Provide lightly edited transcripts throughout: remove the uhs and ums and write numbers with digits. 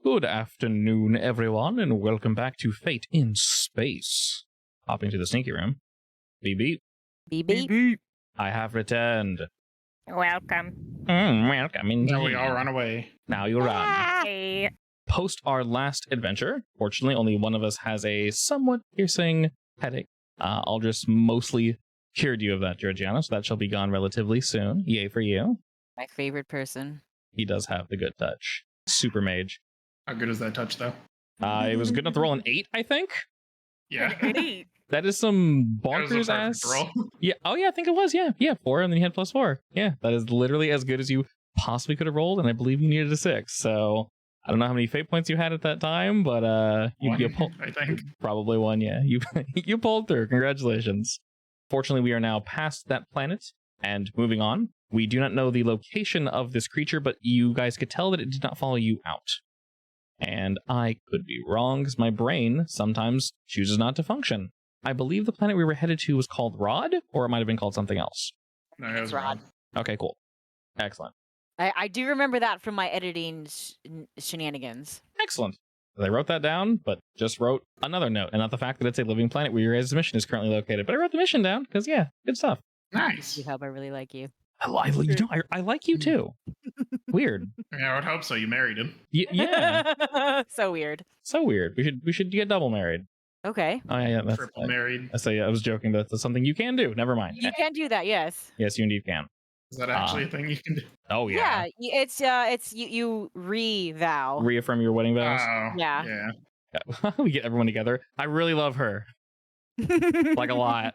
Good afternoon, everyone, and welcome back to Fate in Space. Hopping to the sneaky room. Beep beep. Beep beep. I have returned. Welcome. Welcome indeed. Now we all run away. Now you run. Hey. Post our last adventure, fortunately, only one of us has a somewhat piercing headache. Aldris mostly cured you of that, Georgiana, so that shall be gone relatively soon. Yay for you. My favorite person. He does have the good touch. Super mage. How good is that touch, though? It was good enough to roll an 8, I think. Yeah. An 8. That is some That was a bonkers perfect ass. roll. Yeah. Oh yeah, I think it was. Yeah. 4, and then you had +4. Yeah, that is literally as good as you possibly could have rolled, and I believe you needed a 6. So I don't know how many fate points you had at that time, but you pulled. I think. Probably 1. Yeah, you pulled through. Congratulations. Fortunately, we are now past that planet and moving on. We do not know the location of this creature, but you guys could tell that it did not follow you out. And I could be wrong, because my brain sometimes chooses not to function. I believe the planet we were headed to was called Raad, or it might have been called something else. No, it was It's Raad. Okay, cool. Excellent. I do remember that from my editing shenanigans. Excellent. I wrote that down, but just wrote another note, and not the fact that it's a living planet where your guys' mission is currently located. But I wrote the mission down, because yeah, good stuff. Nice. You hope I really like you. I like you too. Weird. Yeah, I would hope so. You married him. Yeah. So weird. So weird. We should get double married. Okay. Oh yeah, that's Triple married. I was joking. That's something you can do. Never mind. You can do that, yes. Yes, you indeed can. Is that actually a thing you can do? Oh yeah. Yeah, it's you re-vow. Reaffirm your wedding vows. Oh, Yeah. yeah. We get everyone together. I really love her. Like a lot.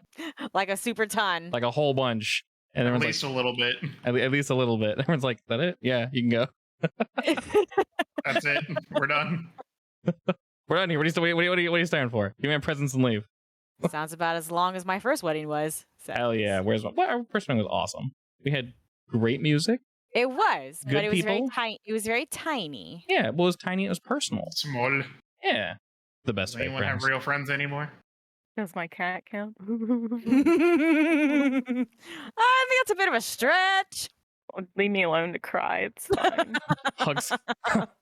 Like a super ton. Like a whole bunch. And At everyone's least a little bit. like, at least a little bit. Everyone's like, that it? Yeah, you can go. That's it. We're done. We're done here. What are you staring for? Give me my presents and leave. Sounds about as long as my first wedding was. So. Hell yeah. Where's my... Well, our first one was awesome. We had great music. It was, Good but it was very people. tiny. It was very tiny. Yeah, well, it was tiny. It was personal. Small. Yeah. The best Does fake anyone have friends. real friends anymore? Does my cat count? I think that's a bit of a stretch. Leave me alone to cry. It's fine.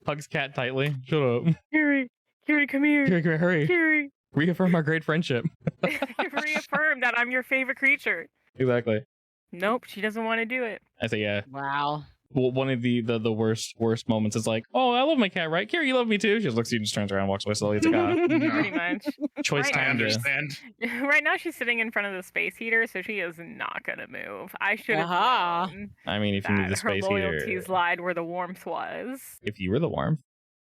Hugs cat tightly. Shut up. Kiri, come here. Here, hurry. Kiri, Reaffirm our great friendship. reaffirm that I'm your favorite creature. Exactly. Nope, she doesn't want to do it. I say yeah. Wow. Well, one of the worst moments is like, oh, I love my cat, right? Kira, you love me too. She just looks at you, just turns around, and walks away slowly. It's like, Pretty much. choice Right. I time to. understand. Right now, she's sitting in front of the space heater, so she is not gonna move. I should have Aha. known I mean, if you need that the her space loyalties heater, lied where the warmth was. if you were the warmth,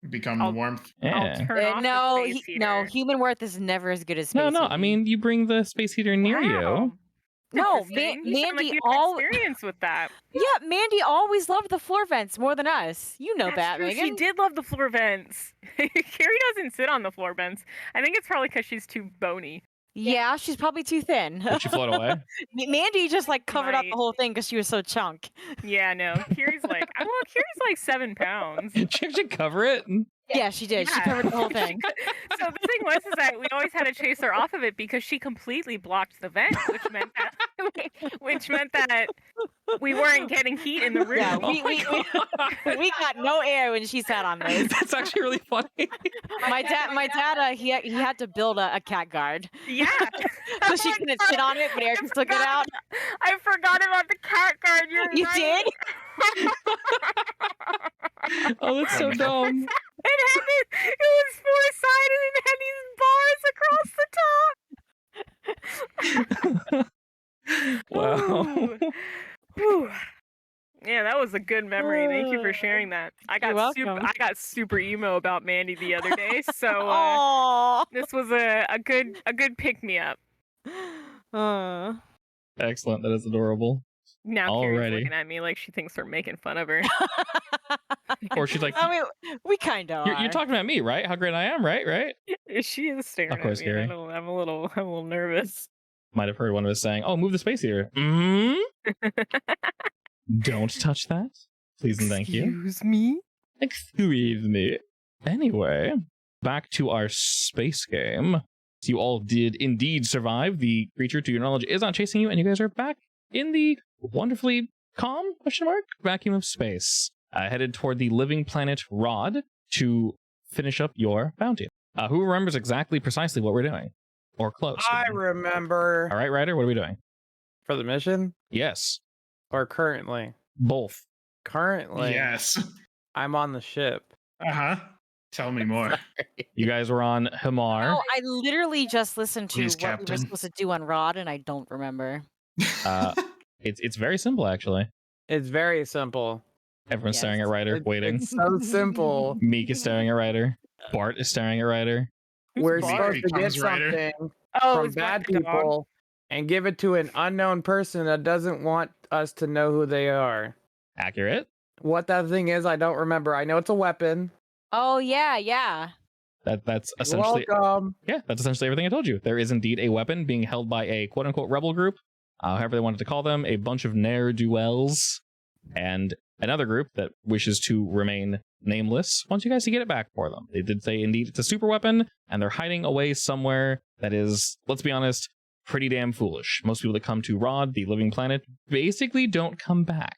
Become I'll- the warmth. yeah. I'll turn off No, the space no, heater. human worth is never as good as space. No. I heating. mean, you bring the space heater near Wow. you. No, Interesting. You sound like Mandy you have all. experience with that. Yeah, Mandy always loved the floor vents more than us. You know That's that, true. Megan. She did love the floor vents. Carrie doesn't sit on the floor vents. I think it's probably because she's too bony. Yeah, she's probably too thin. Would she float away? Mandy just like covered up the Might. whole thing because she was so chunk. Yeah, no. Carrie's like, Carrie's like 7 pounds. She should cover it. Yeah, she did. She Yeah. covered the whole thing. So the thing was is that we always had to chase her off of it because she completely blocked the vent, which meant that we weren't getting heat in the room. Yeah, Oh my we got no air when she sat on those. That's actually really funny. My dad, he had to build a cat guard Yeah. so she couldn't sit on it, but air could still get out. I forgot about the cat guard. You right. did? Oh, that's so dumb. It was four-sided and had these bars across the top. Wow. Whew. Yeah, that was a good memory. Thank you for sharing that. I You're got welcome. super emo about Mandy the other day, so Aww. this was a good pick me up. Excellent. That is adorable. Now Carrie's Alrighty. looking at me like she thinks we're making fun of her. Or she's like, I mean, we kind of you're talking about me, right? How great I am, right? She is staring Of course, at me. and Carrie. I'm a little nervous. Might have heard one of us saying, oh, move the space heater. Don't touch that. Please and thank you. Excuse me. Excuse me. Anyway, back to our space game. So you all did indeed survive. The creature, to your knowledge, is not chasing you, and you guys are back in the wonderfully calm, vacuum of space. Headed toward the living planet Raad to finish up your bounty. Who remembers exactly precisely what we're doing? Or close? I remember. All right, Ryder, what are we doing? For the mission Yes, or currently? both. Currently, Yes. I'm on the ship. Uh-huh. Tell me more. You guys were on Hamar. Oh, I literally just listened to Please, what we were Captain. supposed to do on Raad, and I don't remember. It's very simple, actually. It's very simple. Everyone's Yes. staring at Ryder, waiting. It's so simple. Meek is staring at Ryder. Bart is staring at Ryder. Who's We're Bart? supposed to get becomes Ryder. something Oh, from it's Bart bad the dog. people and give it to an unknown person that doesn't want us to know who they are. Accurate. What that thing is, I don't remember. I know it's a weapon. Oh yeah. That's You're essentially welcome. that's essentially everything I told you. There is indeed a weapon being held by a quote unquote rebel group, however they wanted to call them, a bunch of ne'er-do-wells, and another group that wishes to remain nameless wants you guys to get it back for them. They did say indeed it's a super weapon, and they're hiding away somewhere that is, let's be honest, pretty damn foolish. Most people that come to Raad, the living planet, basically don't come back.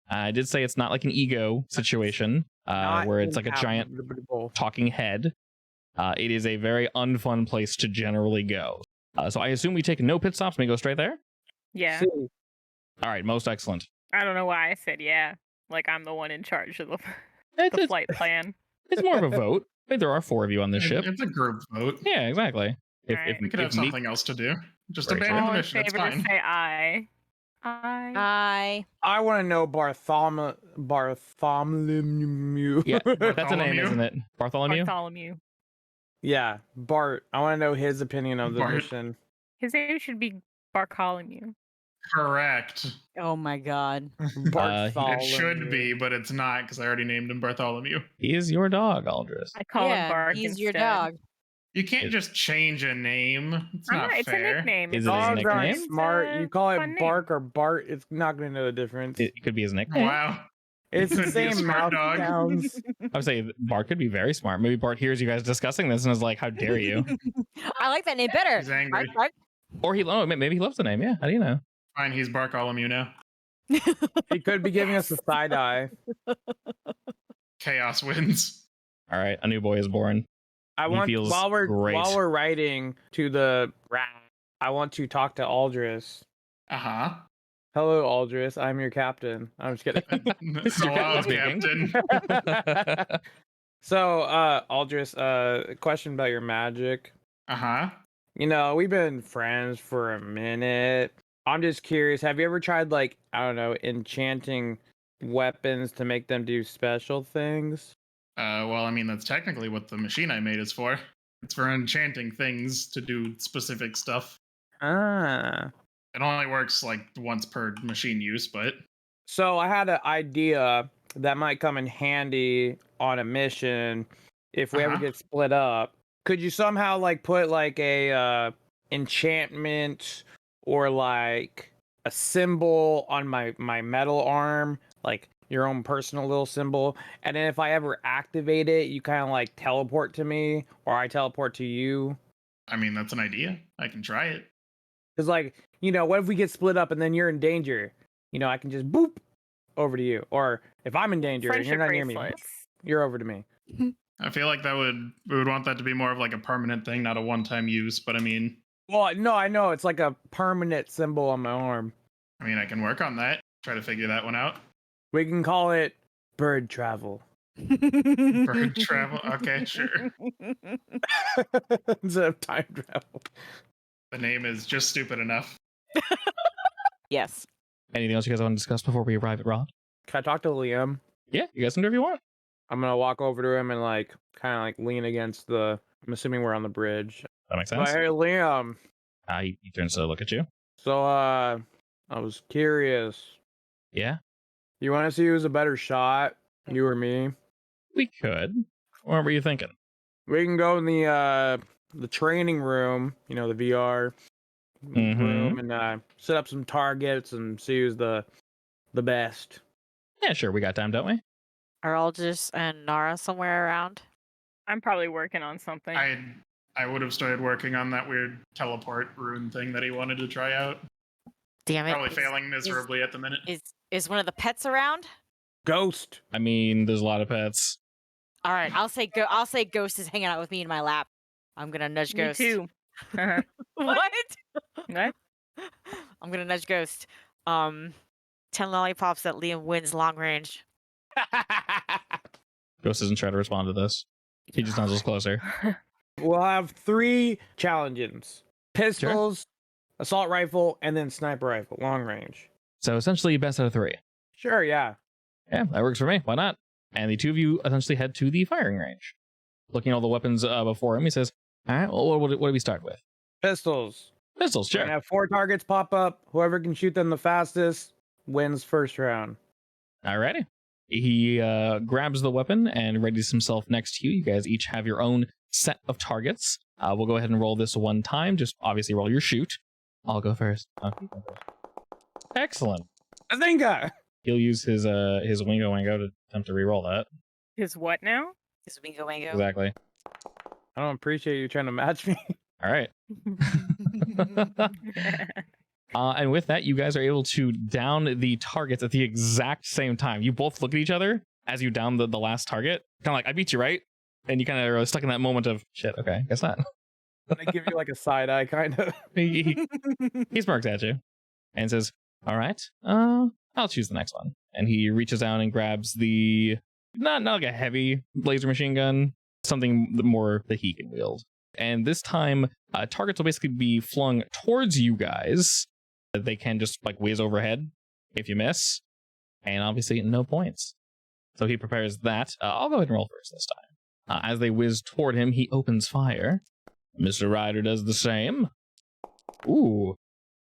I did say it's not like an ego situation, Not where it's like a giant inhabitable. talking head. It is a very unfun place to generally go. So I assume we take no pit stops and we go straight there? Yeah. See, All right, most excellent. I don't know why I said yeah. Like I'm the one in charge of the It's, it's, flight plan. it's more of a vote. I think there are 4 of you on this ship. It's a group vote. Yeah, exactly. If, Alright. We could have if Meek- something else to do. Just Right. abandon All the in mission. It's favor to fine. say aye. Aye. I want to know Bartholomew. Yeah, that's a name, Bartholomew? isn't it? Bartholomew? Bartholomew. Yeah, Bart. I want to know his opinion of the Bart. mission. His name should be Bartholomew. Correct. Oh my god. Bartholomew. It should be, but it's not because I already named him Bartholomew. He is your dog, Aldris. I call him yeah, Bark he's your instead. dog. You can't It- just change a name. It's not It's a fair. nickname. Is It's it his a Dogs aren't nickname? smart. You call it fun name. Bark or Bart, it's not going to know the difference. It could be his nickname. Wow. It's the Could be a same smart mouth dog. sounds. I would say Bart could be very smart. Maybe Bart hears you guys discussing this and is like, how dare you? I like that name better. He's angry. Bark, Or maybe he loves the name. Yeah, how do you know? Fine, he's Bartholomew now. He could be giving us a side eye. Chaos wins. All right, a new boy is born. I He want feels while great. we're writing to the Raad, I want to talk to Aldris. Uh-huh. Hello, Aldris. I'm your captain. I'm just kidding. Hello, Speaking. Captain. So, Aldris, question about your magic. Uh-huh. You know, we've been friends for a minute. I'm just curious, have you ever tried, like, I don't know, enchanting weapons to make them do special things? Well, I mean, that's technically what the machine I made is for. It's for enchanting things to do specific stuff. Ah. It only works like once per machine use, but So I had an idea that might come in handy on a mission if we ever Uh-huh. get split up. Could you somehow like put like a enchantment or like a symbol on my metal arm, like your own personal little symbol, and then if I ever activate it, you kind of like teleport to me or I teleport to you? I mean, that's an idea. I can try it. Because, like, you know, what if we get split up and then you're in danger? You know, I can just boop over to you. Or if I'm in danger and you're Friendship not near me, bracelets. you're over to me. I feel like we would want that to be more of like a permanent thing, not a one-time use. But I mean, Well, no, I know. It's like a permanent symbol on my arm. I can work on that. Try to figure that one out. We can call it bird travel. Bird travel. Okay, sure. Instead of time travel. The name is just stupid enough. Yes. Anything else you guys want to discuss before we arrive at Raad? Can I talk to Liam? Yeah, you guys can do whatever you want. I'm going to walk over to him and, like, kind of like lean against the. I'm assuming we're on the bridge. That makes But sense. hey, Liam. He turns to look at you. So, I was curious. Yeah, You want to see who's a better shot? You or me? we could. What were you thinking? We can go in the training room, you know, the VR room, and set up some targets and see who's the best. Yeah, sure. We got time, don't we? Are Aldous and Nara somewhere around? I'm probably working on something. I would have started working on that weird teleport rune thing that he wanted to try out. Damn it. Probably failing miserably at the minute. Is one of the pets around? Ghost. I mean, there's a lot of pets. All right, I'll say Ghost is hanging out with me in my lap. I'm gonna nudge Me Ghost. too. What? What? I'm gonna nudge Ghost. 10 lollipops that Liam wins long range. Ghost doesn't try to respond to this. He just nuzzles closer. We'll have 3 challenges: pistols, assault rifle, and then sniper rifle, long range. So essentially, best out of 3. Sure, yeah. Yeah, that works for me. Why not? And the two of you essentially head to the firing range. Looking at all the weapons before him, he says, all right, well, what do we start with? Pistols. Pistols, We're sure. gonna have 4 targets pop up. Whoever can shoot them the fastest wins first round. Alrighty. He grabs the weapon and readies himself next to you. You guys each have your own set of targets. We'll go ahead and roll this one time. Just obviously roll your shoot. I'll go first. Okay. Excellent. Azinga! He'll use his Wingo Wingo to attempt to re-roll that. His what now? Is Wingo Wango. Exactly. I don't appreciate you trying to match me. All right. And with that, you guys are able to down the targets at the exact same time. You both look at each other as you down the last target. Kind of like, I beat you, right? And you kind of are stuck in that moment of, shit, okay, guess not. I give you like a side eye, kind of. he smirks at you and says, all right, I'll choose the next one. And he reaches down and grabs the, not like a heavy laser machine gun, something more that he can wield. And this time, targets will basically be flung towards you guys. They can just like whiz overhead if you miss. And obviously, no points. So he prepares that. I'll go ahead and roll first this time. As they whiz toward him, he opens fire. Mr. Ryder does the same. Ooh.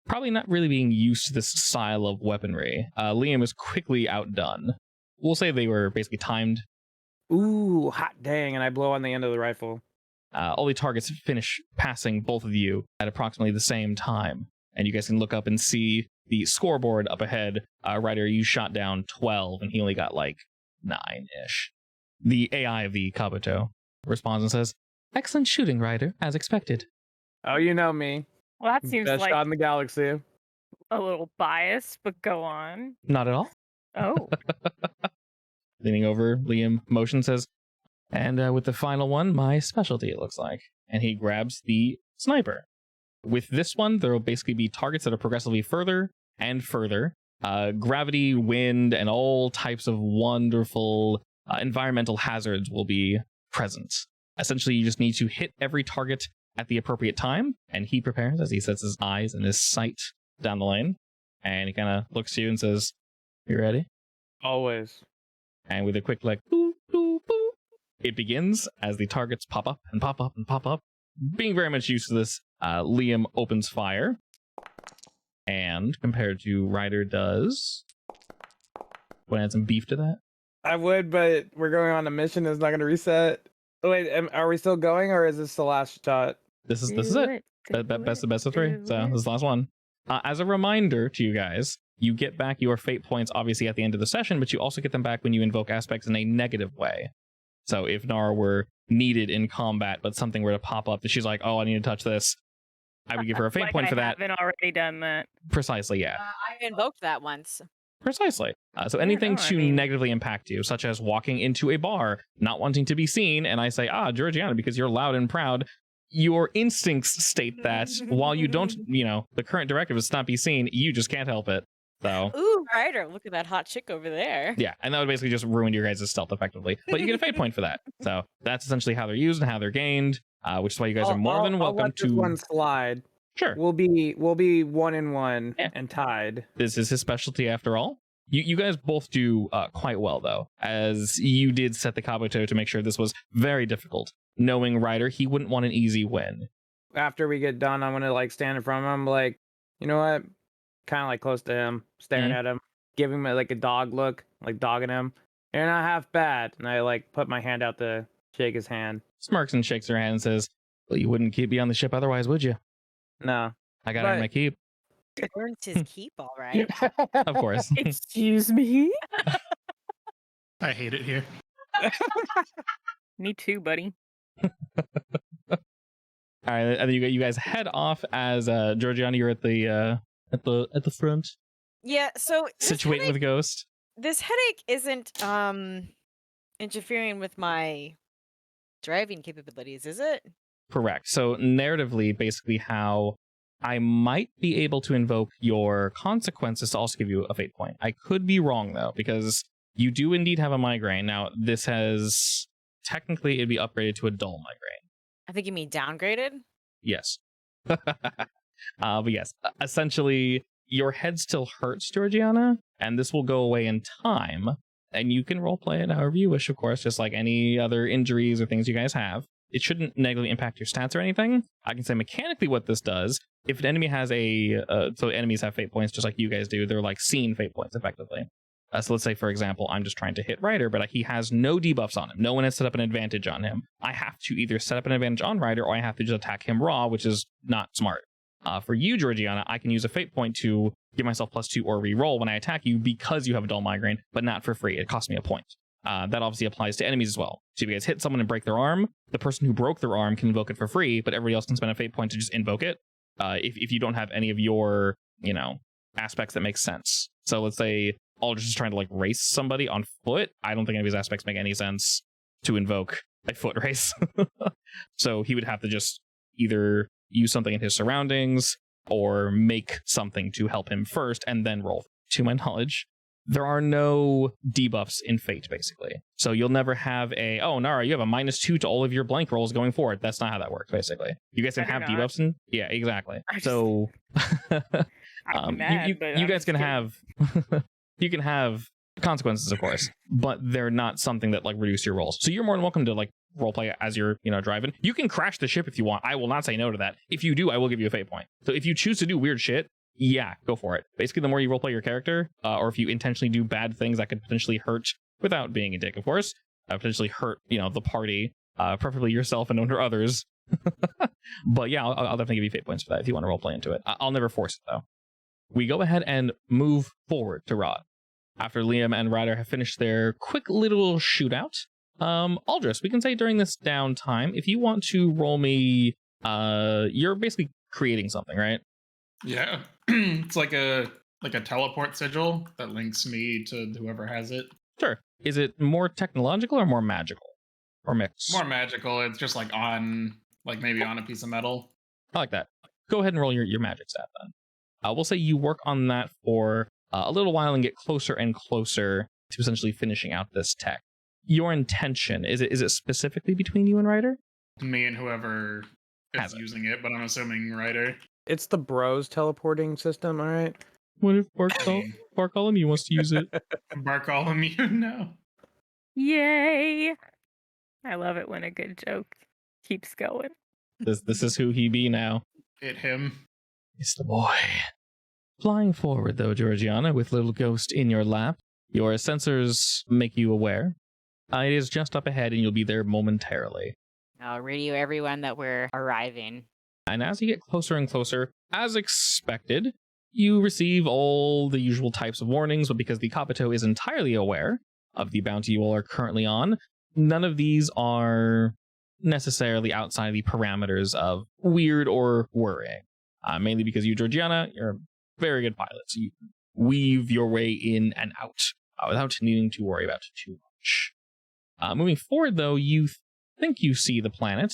Probably not really being used to this style of weaponry. Liam is quickly outdone. We'll say they were basically timed. Ooh, hot dang, and I blow on the end of the rifle. All the targets finish passing both of you at approximately the same time. And you guys can look up and see the scoreboard up ahead. Ryder, you shot down 12, and he only got like 9-ish. The AI of the Kabuto responds and says, excellent shooting, Ryder, as expected. Oh, you know me. Well, that seems Best like shot in the galaxy. a little biased, but go on. Not at all. Oh. Leaning over, Liam motion says, and with the final one, my specialty, it looks like. And he grabs the sniper. With this one, there will basically be targets that are progressively further and further. Gravity, wind, and all types of wonderful environmental hazards will be present. Essentially, you just need to hit every target at the appropriate time, and he prepares as he sets his eyes and his sight down the lane. And he kind of looks to you and says, you ready? Always. And with a quick like, boop, boop, boop, it begins as the targets pop up and pop up and pop up. Being very much used to this, Liam opens fire. And compared to Ryder does... Want to add some beef to that? I would, but we're going on a mission. It's not going to reset. Wait, are we still going, or is this the last shot? This is it. Best of 3. So this is the last one. As a reminder to you guys, you get back your fate points obviously at the end of the session, but you also get them back when you invoke aspects in a negative way. So if Nara were needed in combat, but something were to pop up that she's like, oh, I need to touch this, I would give her a fate point for that. I haven't already done that. Precisely, yeah. I invoked that once. Precisely. So anything negatively impact you, such as walking into a bar, not wanting to be seen, and I say, Georgiana, because you're loud and proud, your instincts state that while you don't, the current directive is to not be seen, you just can't help it. So, ooh, Ryder, look at that hot chick over there. yeah, and that would basically just ruin your guys' stealth effectively. But you get a fate point for that. So that's essentially how they're used and how they're gained, which is why you guys are more than welcome I'll let to this one slide. Sure. We'll be 1-1 and tied. This is his specialty after all. You guys both do quite well, though, as you did set the Kabuto to make sure this was very difficult. Knowing Ryder, he wouldn't want an easy win. After we get done, I'm gonna stand in front of him, like, you know what? Kind of like close to him, staring at him, giving him like a dog look, like dogging him. You're not half bad. And I like put my hand out to shake his hand. Smirks and shakes her hand and says, well, you wouldn't keep me on the ship otherwise, would you? No. I got to earn my keep. Earns his keep, all right. Of course. Excuse me? I hate it here. Me too, buddy. All right, and then you guys head off as Georgiana, you're at the front. Yeah, so Situating with Ghost. this headache isn't interfering with my driving capabilities, is it? Correct. So narratively, basically how I might be able to invoke your consequences to also give you a fate point. I could be wrong though, because you do indeed have a migraine. Now, this has technically it'd be upgraded to a dull migraine. I think you mean downgraded. Yes. But yes, essentially your head still hurts, Georgiana, and this will go away in time. And you can roleplay it however you wish, of course, just like any other injuries or things you guys have. It shouldn't negatively impact your stats or anything. I can say mechanically what this does. If an enemy has so enemies have fate points just like you guys do, they're like scene fate points effectively. So let's say, for example, I'm just trying to hit Ryder, but he has no debuffs on him. No one has set up an advantage on him. I have to either set up an advantage on Ryder or I have to just attack him raw, which is not smart. For you, Georgiana, I can use a fate point to give myself +2 or re-roll when I attack you because you have a dull migraine, but not for free. It costs me a point. That obviously applies to enemies as well. So if you guys hit someone and break their arm, the person who broke their arm can invoke it for free, but everybody else can spend a fate point to just invoke it. If you don't have any of your, aspects that make sense. So let's say Aldrich is trying to race somebody on foot. I don't think any of his aspects make any sense to invoke a foot race. So he would have to just either use something in his surroundings or make something to help him first and then roll. To my knowledge, there are no debuffs in Fate, basically. So you'll never have Nara, you have a -2 to all of your blank rolls going forward. That's not how that works, basically. You guys can have debuffs in... Yeah, exactly. So... you guys can have... you can have consequences, of course, but they're not something that reduce your rolls. So you're more than welcome to roleplay as you're driving. You can crash the ship if you want. I will not say no to that. If you do, I will give you a fate point. So if you choose to do weird shit, yeah, go for it. Basically, the more you roleplay your character, or if you intentionally do bad things that could potentially hurt, without being a dick, of course, potentially hurt the party, preferably yourself and under others. But yeah, I'll definitely give you fate points for that if you want to roleplay into it. I'll never force it though. We go ahead and move forward to Raad. After Liam and Ryder have finished their quick little shootout, Aldris, we can say during this downtime, if you want to roll me, you're basically creating something, right? Yeah, it's like a teleport sigil that links me to whoever has it. Sure. Is it more technological or more magical, or mix? More magical. It's just maybe on a piece of metal. I like that. Go ahead and roll your magic stat then. We'll say you work on that for a little while and get closer and closer to essentially finishing out this tech. Your intention, is it specifically between you and Ryder? Me and whoever is using it, but I'm assuming Ryder. It's the bros teleporting system, all right? What if Bartholomew wants to use it? Bartholomew, no. Yay! I love it when a good joke keeps going. This is who he be now. Hit him. It's the boy. Flying forward, though, Georgiana, with little ghost in your lap, your sensors make you aware. It is just up ahead, and you'll be there momentarily. I'll radio everyone that we're arriving. And as you get closer and closer, as expected, you receive all the usual types of warnings, but because the Capito is entirely aware of the bounty you all are currently on, none of these are necessarily outside the parameters of weird or worrying. Mainly because you, Georgiana, you're a very good pilot, so you weave your way in and out without needing to worry about too much. Moving forward, though, you think you see the planet,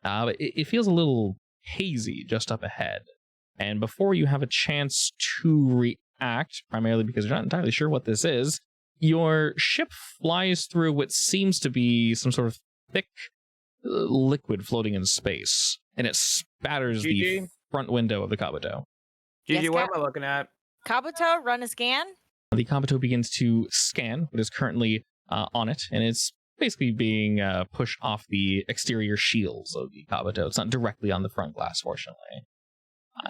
but it feels a little hazy just up ahead. And before you have a chance to react, primarily because you're not entirely sure what this is, your ship flies through what seems to be some sort of thick liquid floating in space, and it spatters the front window of the Kabuto. Gigi, Yes, what Cap? am I looking at? Kabuto, run a scan. The Kabuto begins to scan what is currently on it, and it's basically being pushed off the exterior shields of the Kabuto. It's not directly on the front glass, fortunately.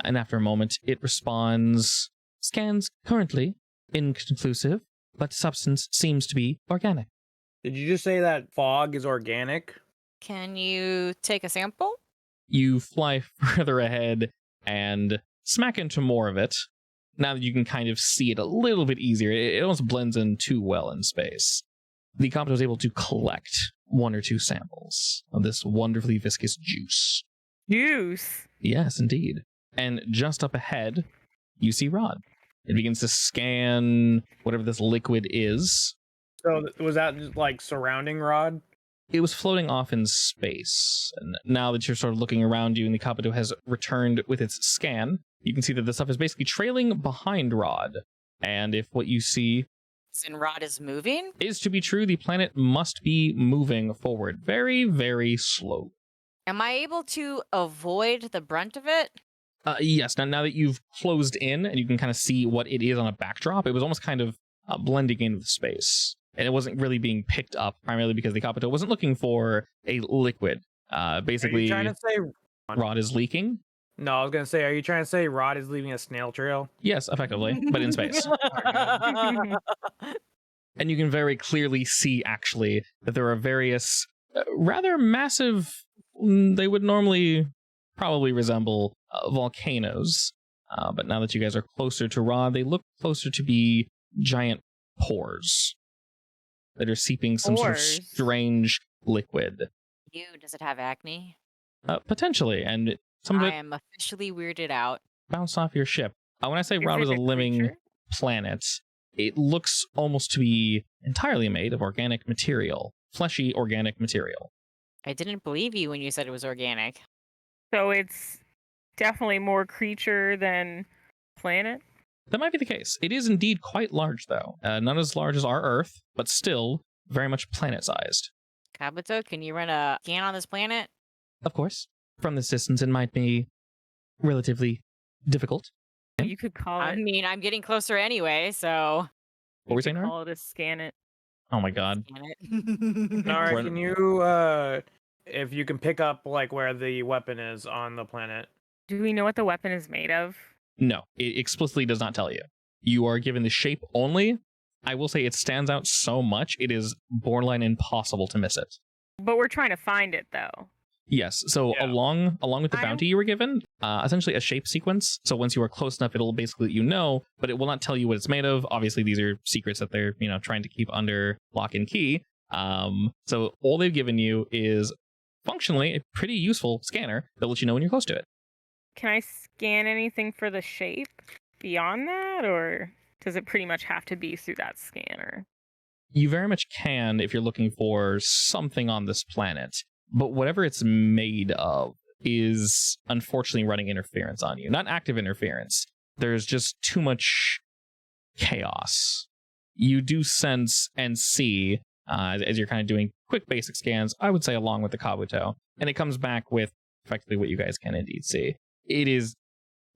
And after a moment, it responds, scans currently inconclusive, but substance seems to be organic. Did you just say that fog is organic? Can you take a sample? You fly further ahead and smack into more of it. Now that you can kind of see it a little bit easier, it almost blends in too well in space. The Kabuto is able to collect 1 or 2 samples of this wonderfully viscous juice. Juice. Yes, indeed. And just up ahead, you see Raad. It begins to scan whatever this liquid is. So was that just like surrounding Rod? It was floating off in space. And now that you're sort of looking around you and the Kabuto has returned with its scan, you can see that the stuff is basically trailing behind Rod. And if what you see And Raad is moving? is to be true, the planet must be moving forward very, very slowly. Am I able to avoid the brunt of it? Yes, now that you've closed in and you can kind of see what it is on a backdrop, it was almost kind of blending into the space. And it wasn't really being picked up, primarily because the Kabuto wasn't looking for a liquid. Are Basically, you trying to say? Rod is leaking. No, I was gonna say, are you trying to say Rod is leaving a snail trail? Yes, effectively, but in space. And you can very clearly see, actually, that there are various rather massive, they would normally probably resemble volcanoes. But now that you guys are closer to Rod, they look closer to be giant pores that are seeping some sort of Pores? strange liquid. Does it have acne? Potentially, and some of I it am officially weirded out. bounced off your ship. When I say Is Rod it is a living creature? planet, it looks almost to be entirely made of organic material, fleshy organic material. I didn't believe you when you said it was organic. So it's definitely more creature than planet. That might be the case. It is indeed quite large, though. Not as large as our Earth, but still very much planet-sized. Kabuto, can you run a scan on this planet? Of course, from this distance, it might be relatively difficult. You could call I it. mean, I'm getting closer anyway, so What were we saying, Nara? Call it a scan it. Oh my god. scan it. All right, Run- can you, if you can pick up like where the weapon is on the planet? Do we know what the weapon is made of? No, it explicitly does not tell you. You are given the shape only. I will say it stands out so much, it is borderline impossible to miss it. But we're trying to find it though. Yes, so Yeah. along with the I- bounty you were given, essentially a shape sequence. So once you are close enough, it'll basically let you know, but it will not tell you what it's made of. Obviously, these are secrets that they're trying to keep under lock and key. So all they've given you is functionally a pretty useful scanner that lets you know when you're close to it. Can I scan anything for the shape beyond that, or does it pretty much have to be through that scanner? You very much can if you're looking for something on this planet, but whatever it's made of is unfortunately running interference on you. Not active interference. There's just too much chaos. You do sense and see, as you're kind of doing quick basic scans, I would say along with the Kabuto, and it comes back with effectively what you guys can indeed see. It is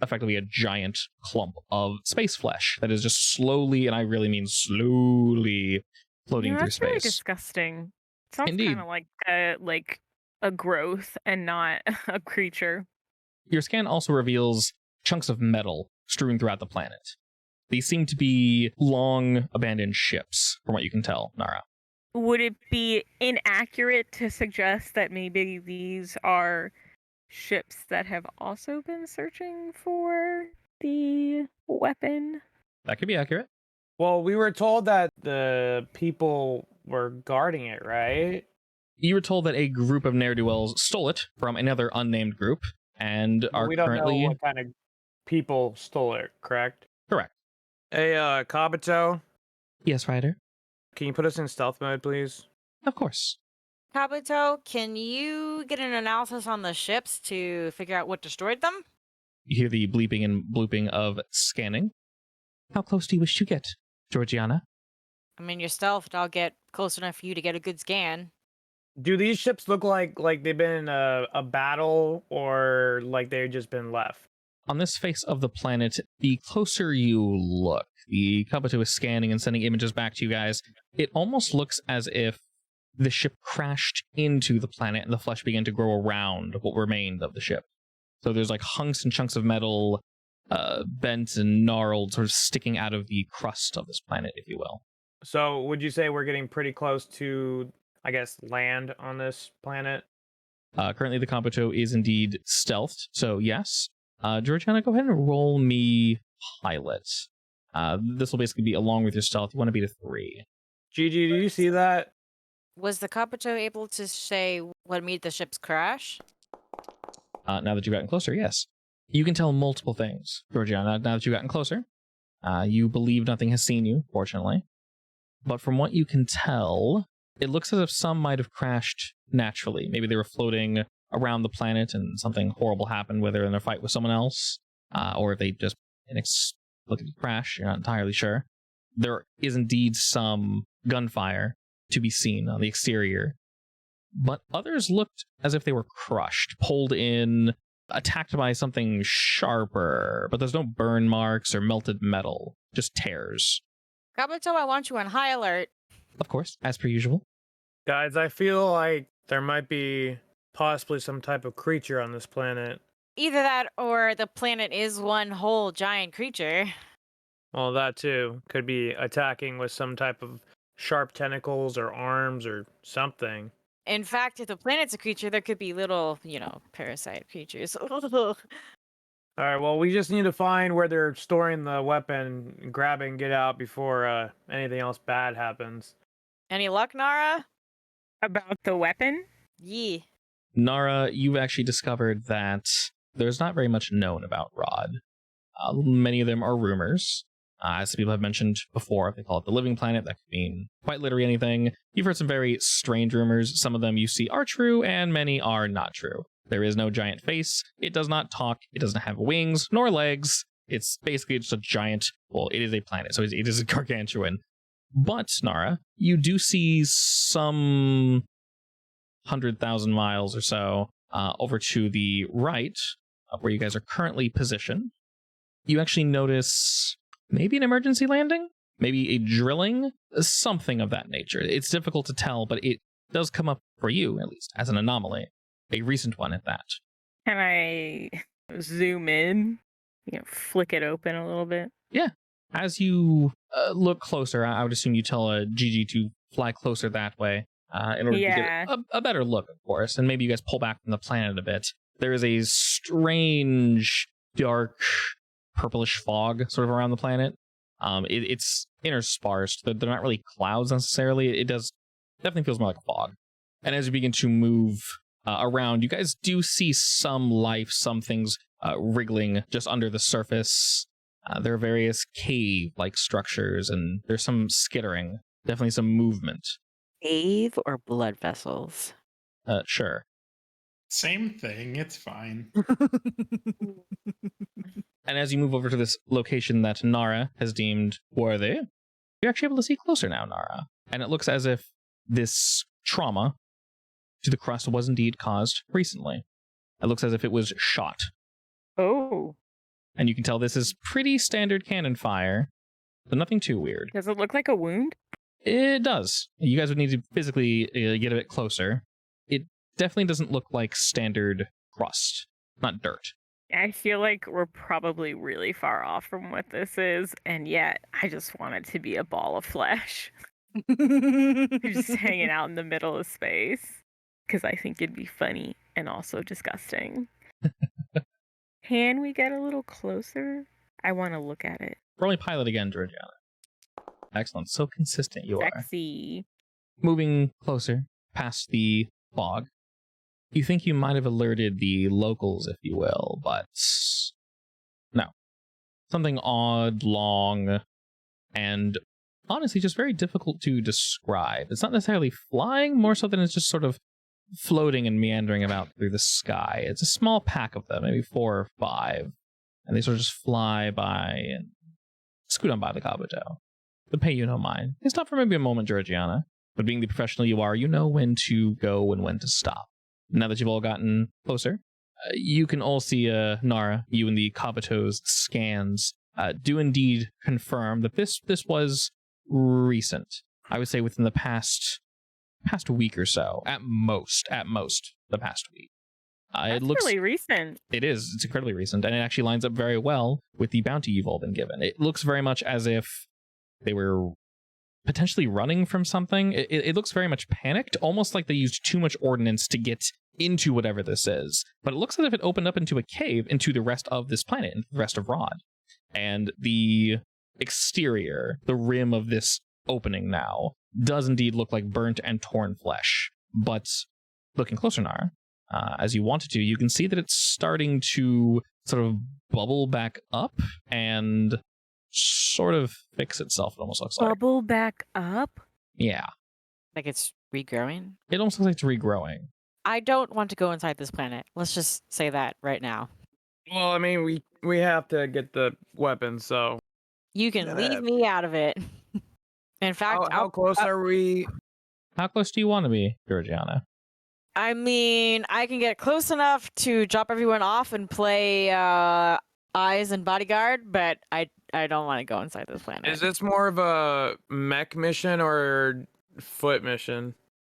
effectively a giant clump of space flesh that is just slowly, and I really mean slowly, floating through That's really space. disgusting. Sounds Indeed. kind of like a growth and not a creature. Your scan also reveals chunks of metal strewn throughout the planet. These seem to be long abandoned ships, from what you can tell, Nara. Would it be inaccurate to suggest that maybe these are ships that have also been searching for the weapon? That could be accurate. Well, we were told that the people were guarding it, right? You were told that a group of ne'er-do-wells stole it from another unnamed group, and But are we don't currently know what kind of people stole it, correct? correct. Hey, Kabuto, Yes, Ryder. can you put us in stealth mode, please? Of course. Kabuto, can you get an analysis on the ships to figure out what destroyed them? You hear the bleeping and blooping of scanning. How close do you wish to get, Georgiana? I mean, you're stealthed. I'll get close enough for you to get a good scan. Do these ships look like they've been in a battle or like they've just been left? On this face of the planet, the closer you look, the Kabuto is scanning and sending images back to you guys. It almost looks as if the ship crashed into the planet and the flesh began to grow around what remained of the ship. So there's like hunks and chunks of metal, bent and gnarled, sort of sticking out of the crust of this planet, if you will. So would you say we're getting pretty close to, I guess, land on this planet? Currently, the Kabuto is indeed stealthed, so yes. Georgiana, go ahead and roll me pilot. This will basically be along with your stealth. You want to beat a 3. Gigi, do you see that? Was the Kabuto able to say what made the ships crash? Now that you've gotten closer, yes. You can tell multiple things, Georgiana, now that you've gotten closer. You believe nothing has seen you, fortunately. but from what you can tell, it looks as if some might have crashed naturally. Maybe they were floating around the planet and something horrible happened, whether in a fight with someone else, or if they just inexplicably crash. You're not entirely sure. There is indeed some gunfire to be seen on the exterior, but others looked as if they were crushed, pulled in, attacked by something sharper, but there's no burn marks or melted metal, just tears. Kabuto, I want you on high alert. Of course, as per usual. Guys, I feel like there might be possibly some type of creature on this planet. Either that or the planet is one whole giant creature. Well, that too. Could be attacking with some type of sharp tentacles or arms or something. In fact, if the planet's a creature, there could be little, parasite creatures. All right, well, we just need to find where they're storing the weapon, grab it, and get out before anything else bad happens. Any luck, Nara? About the weapon? Yee. Nara, you've actually discovered that there's not very much known about Raad. Many of them are rumors. As people have mentioned before, they call it the living planet. That could mean quite literally anything. You've heard some very strange rumors. Some of them you see are true, and many are not true. There is no giant face. It does not talk. It doesn't have wings nor legs. It's basically just a giant, well, it is a planet, so it is a gargantuan. But, Nara, you do see some 100,000 miles or so over to the right, where you guys are currently positioned. You actually notice maybe an emergency landing? Maybe a drilling? Something of that nature. It's difficult to tell, but it does come up for you, at least, as an anomaly. A recent one at that. Can I zoom in? Flick it open a little bit? Yeah. As you look closer, I would assume you tell a GG to fly closer that way in order to get a better look, of course. And maybe you guys pull back from the planet a bit. There is a strange, dark, purplish fog sort of around the planet. It's interspersed. They're not really clouds necessarily. It definitely feels more like a fog. And as you begin to move around, you guys do see some life, some things wriggling just under the surface. There are various cave-like structures, and there's some skittering. Definitely some movement. Cave or blood vessels? Sure. Same thing. It's fine. And as you move over to this location that Nara has deemed worthy, you're actually able to see closer now, Nara. And it looks as if this trauma to the crust was indeed caused recently. It looks as if it was shot. Oh. And you can tell this is pretty standard cannon fire, but nothing too weird. Does it look like a wound? It does. You guys would need to physically get a bit closer. It definitely doesn't look like standard crust, not dirt. I feel like we're probably really far off from what this is, and yet I just want it to be a ball of flesh. Just hanging out in the middle of space. Because I think it'd be funny and also disgusting. Can we get a little closer? I want to look at it. Roll me pilot again, Georgiana. Excellent. So consistent you are. Sexy. Moving closer, past the fog. You think you might have alerted the locals, if you will, but no. Something odd, long, and honestly just very difficult to describe. It's not necessarily flying, more so than it's just sort of floating and meandering about through the sky. It's a small pack of them, maybe 4 or 5, and they sort of just fly by and scoot on by the Kabuto. But pay you no mind. They stop for maybe a moment, Georgiana, but being the professional you are, you know when to go and when to stop. Now that you've all gotten closer, you can all see Nara, you and the Kabuto's scans do indeed confirm that this was recent. I would say within the past week or so, at most the past week. That's it looks really recent. It is. It's incredibly recent, and it actually lines up very well with the bounty you've all been given. It looks very much as if they were potentially running from something. It looks very much panicked, almost like they used too much ordnance to get into whatever this is. But it looks as if it opened up into a cave into the rest of this planet, into the rest of Raad. And the exterior, the rim of this opening now, does indeed look like burnt and torn flesh. But looking closer, Nara, as you wanted to, you can see that it's starting to sort of bubble back up, and sort of fix itself, it almost looks like. Bubble back up? Yeah. Like it's regrowing. It almost looks like it's regrowing. I don't want to go inside this planet. Let's just say that right now. Well, I mean, we have to get the weapons, so. You can leave me out of it. In fact, How close are we? How close do you want to be, Georgiana? I mean, I can get close enough to drop everyone off and play eyes and bodyguard, but I don't want to go inside this planet. Is this more of a mech mission or foot mission?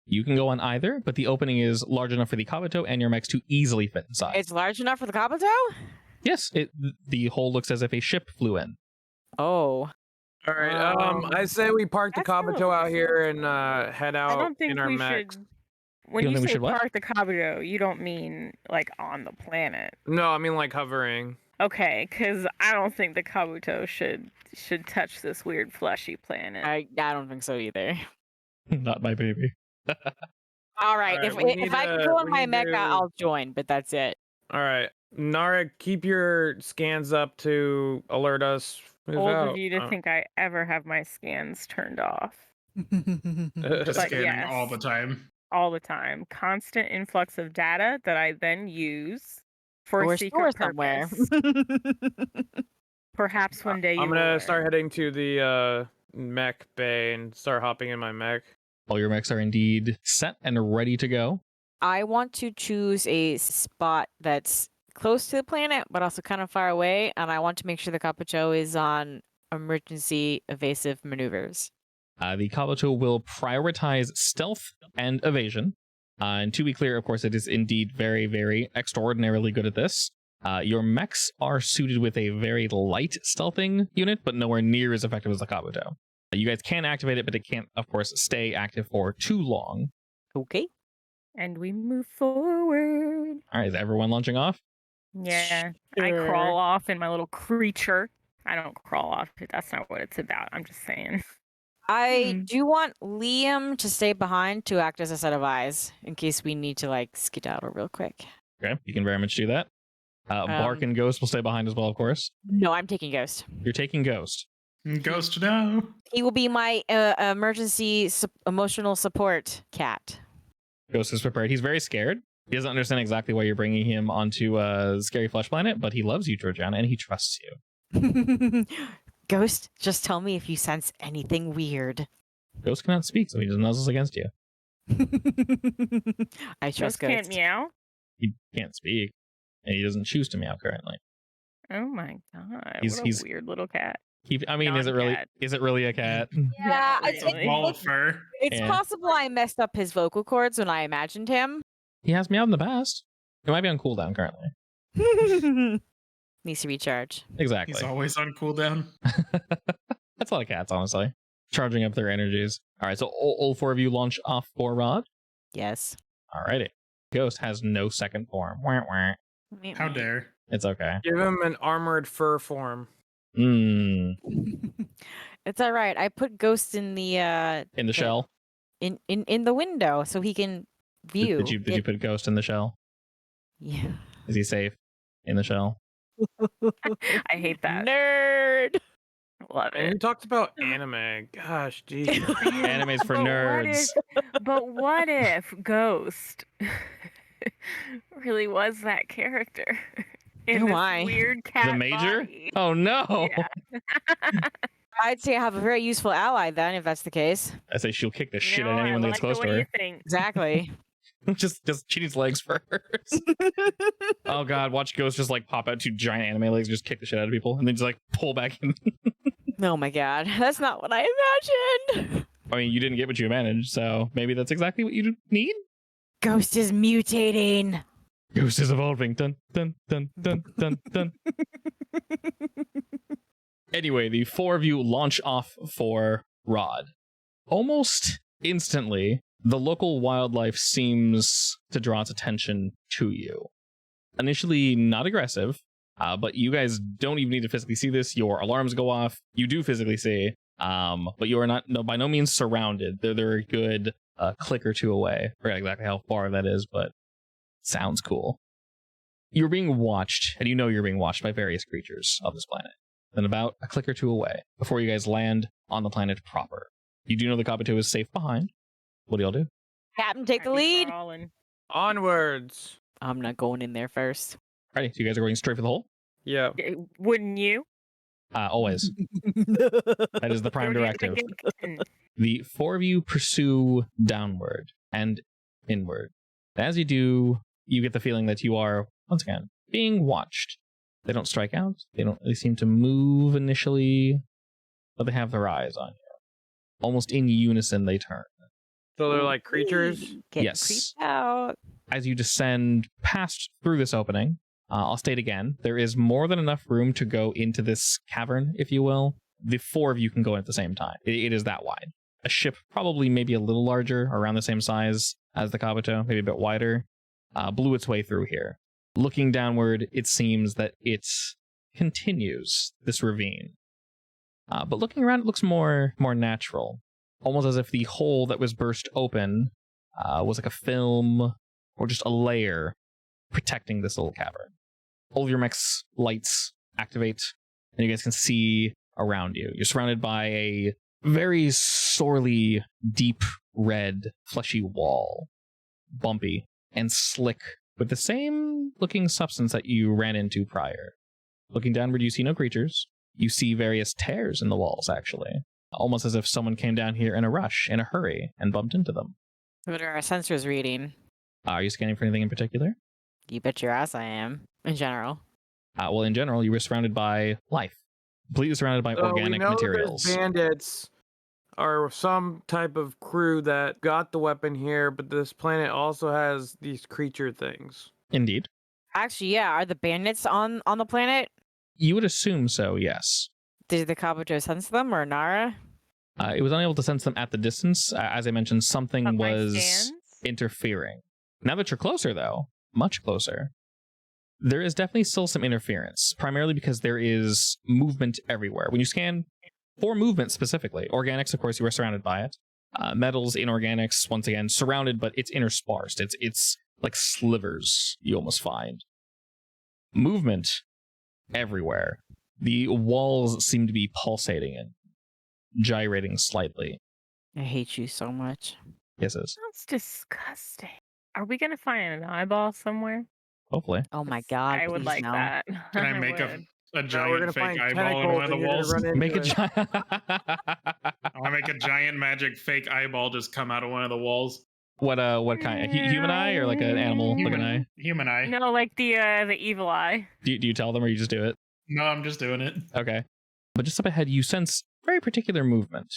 You can go on either, but the opening is large enough for the Kabuto and your mechs to easily fit inside. It's large enough for the Kabuto? Yes, the hole looks as if a ship flew in. Oh. All right. I say we park the That's a little Kabuto out here and head I out don't think in our we mechs. should. When You don't you think we say should what? park the Kabuto, you don't mean like on the planet. No, I mean like hovering. Okay, because I don't think the Kabuto should touch this weird fleshy planet. I don't think so either. Not my baby. All right, Alright, if we need I can to- go on we my need mecha, to- I'll join, but that's it. All right, Nara, keep your scans up to alert us. Move Old out. of you to think I ever have my scans turned off. Just But scanning yes. all the time. All the time. Constant influx of data that I then use for Or a store secret somewhere. purpose. Perhaps one day you I'm will gonna learn. start heading to the mech bay and start hopping in my mech. All your mechs are indeed set and ready to go. I want to choose a spot that's close to the planet, but also kind of far away, and I want to make sure the Kabuto is on emergency evasive maneuvers. The Kabuto will prioritize stealth and evasion. And to be clear, of course, it is indeed very, very extraordinarily good at this. Your mechs are suited with a very light stealthing unit, but nowhere near as effective as the Kabuto. You guys can activate it, but it can't, of course, stay active for too long. Okay. And we move forward. All right, is everyone launching off? Yeah. I crawl off in my little creature. I don't crawl off. That's not what it's about. I'm just saying. I do want Liam to stay behind to act as a set of eyes in case we need to like skedaddle real quick. Okay, you can very much do that. Bark and Ghost will stay behind as well, of course. No, I'm taking Ghost. You're taking Ghost. Ghost now. He will be my emergency emotional support cat. Ghost is prepared. He's very scared. He doesn't understand exactly why you're bringing him onto a scary flesh planet, but he loves you, Georgiana, and he trusts you. Ghost, just tell me if you sense anything weird. Ghost cannot speak, so he doesn't nuzzles against you. I trust Just can't Ghost. meow. He can't speak, and he doesn't choose to meow currently. Oh my god. He's- what a he's- weird little cat. I mean, is it really? Non-cat. Is it really a cat? Yeah, Not it's, really. Ball of fur. it's Yeah. possible I messed up his vocal cords when I imagined him. He has meowed in the past. He might be on cooldown currently. Needs to recharge. Exactly. He's always on cooldown. That's a lot of cats, honestly. Charging up their energies. All right, so all four of you launch off for Raad. Yes. Alrighty. Ghost has no second form. Wah, wah. How dare. It's okay. Give him an armored fur form. It's all right. I put Ghost in the In the shell. in the window so he can view. Did you put Ghost in the shell? Yeah. Is he safe in the shell? I hate that. Nerd. Love And it. he talks about anime. Gosh, geez. Anime's for But what nerds. But what if Ghost really was that character? In Oh this my. weird cat The major? body? Oh no! Yeah. I'd say I have a very useful ally then, if that's the case. I say she'll kick the shit No, out of I anyone that like gets close the to way her. you think. Exactly. just she needs legs first. Oh god, watch Ghost just like pop out two giant anime legs, just kick the shit out of people, and then just like pull back in. Oh my god, that's not what I imagined. I mean, you didn't get what you managed, so maybe that's exactly what you need. Ghost is mutating. Ghost is evolving. Dun dun dun dun dun dun. Anyway, the four of you launch off for Raad. Almost instantly, the local wildlife seems to draw its attention to you. Initially not aggressive, but you guys don't even need to physically see this. Your alarms go off. You do physically see, but you are not by no means surrounded. They're a good click or two away. I forget exactly how far that is, but sounds cool. You're being watched, and you know you're being watched by various creatures of this planet. then about a click or two away before you guys land on the planet proper. You do know the Kabuto is safe behind. What do y'all do? Captain, take the I'd be lead. crawling. Onwards. I'm not going in there first. Alrighty, so you guys are going straight for the hole? Yeah. Wouldn't you? Always. That is the prime directive. The four of you pursue downward and inward. As you do, you get the feeling that you are, once again, being watched. They don't strike out. They don't really seem to move initially, but they have their eyes on you. Almost in unison, they turn. So they're like creatures? Getting Yes. creeped out. As you descend past through this opening, I'll state again, there is more than enough room to go into this cavern, if you will. The four of you can go in at the same time. It is that wide. A ship probably maybe a little larger, around the same size as the Kabuto, maybe a bit wider, blew its way through here. Looking downward, it seems that it continues this ravine. But looking around, it looks more natural. Almost as if the hole that was burst open was like a film or just a layer protecting this little cavern. All of your mech's lights activate, and you guys can see around you. You're surrounded by a very sorely deep red, fleshy wall. Bumpy and slick, with the same looking substance that you ran into prior. Looking downward, you see no creatures. You see various tears in the walls, actually. Almost as if someone came down here in a rush, in a hurry, and bumped into them. What are our sensors reading? Are you scanning for anything in particular? You bet your ass I am. In general. Well, in general, you were surrounded by life. Completely surrounded by organic we know materials. There's bandits or some type of crew that got the weapon here, but this planet also has these creature things. Indeed. Actually, yeah. Are the bandits on the planet? You would assume so, yes. Did the Kabuto sense them or Nara? It was unable to sense them at the distance. As I mentioned, something Of my was scans? interfering. Now that you're closer, though, much closer, there is definitely still some interference, primarily because there is movement everywhere. When you scan for movement specifically, organics, of course, you are surrounded by it. Metals, inorganics, once again, surrounded, but it's interspersed. It's like slivers you almost find. Movement everywhere. The walls seem to be pulsating and gyrating slightly. I hate you so much. Yes, it is. Sounds disgusting. Are we gonna find an eyeball somewhere? Hopefully. Oh my god. I would please like no. that. Can I make would. a Now we're giant gonna fake find eyeball on one of the walls? Make a giant. I want to make a giant magic fake eyeball just come out of one of the walls. What kind? A human eye or like an animal looking eye? Human eye. No, like the evil eye. Do you tell them or you just do it? No, I'm just doing it. Okay. But just up ahead, you sense very particular movement.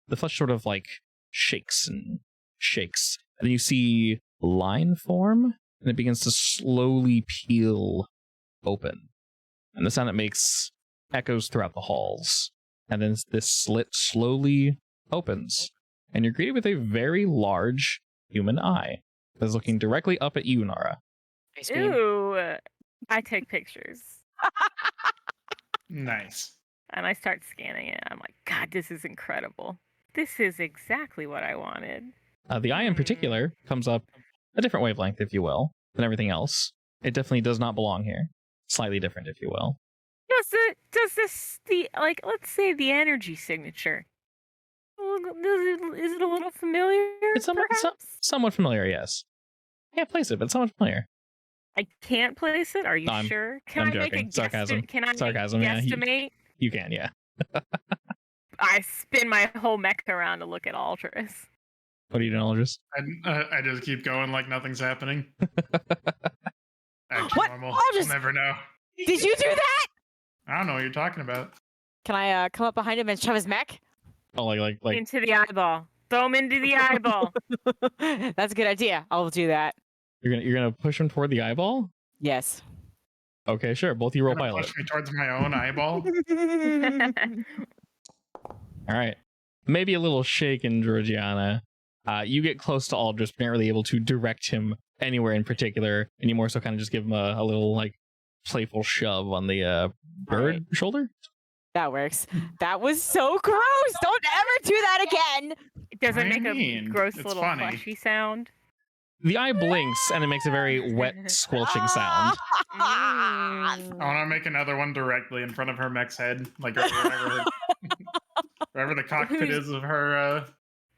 The flesh sort of like shakes and shakes. And then you see line form, and it begins to slowly peel open. And the sound it makes echoes throughout the halls. And then this slit slowly opens. And you're greeted with a very large human eye that is looking directly up at you, Nara. I scream. Ooh, I take pictures Nice. and I start scanning it. I'm like, God, this is incredible. This is exactly what I wanted. The eye in particular comes up a different wavelength, if you will, than everything else. It definitely does not belong here. Slightly different, if you will. Does this let's say the energy signature? Is it a little familiar? It's somewhat familiar, yes. Can't place it, but somewhat familiar. I can't place it. Are you No, I'm sure? Can I'm I make joking. a Sarcasm. Can I Sarcasm, yeah. guesstimate? You can, yeah. I spin my whole mech around to look at Aldris. What are you doing, Aldris? I just keep going like nothing's happening. Actually, What? normal. I'll We'll just- never know. Did you do that? I don't know what you're talking about. Can I come up behind him and shove his mech? Oh, like Into the eyeball. Throw him into the eyeball. That's a good idea. I'll do that. you're gonna push him toward the eyeball? Yes. Okay, sure. Both of you roll Gonna pilot. push me towards my own eyeball. All right. Maybe a little shaken, Georgiana. You get close to Aldris, but not really able to direct him anywhere in particular. And you more so kind of just give him a little like playful shove on the bird shoulder. That works. That was so gross. Don't ever do that again. Does it I make a mean, gross it's little funny. fleshy sound? The eye blinks and it makes a very wet, squelching sound. I want to make another one directly in front of her mech's head, like wherever the cockpit is of her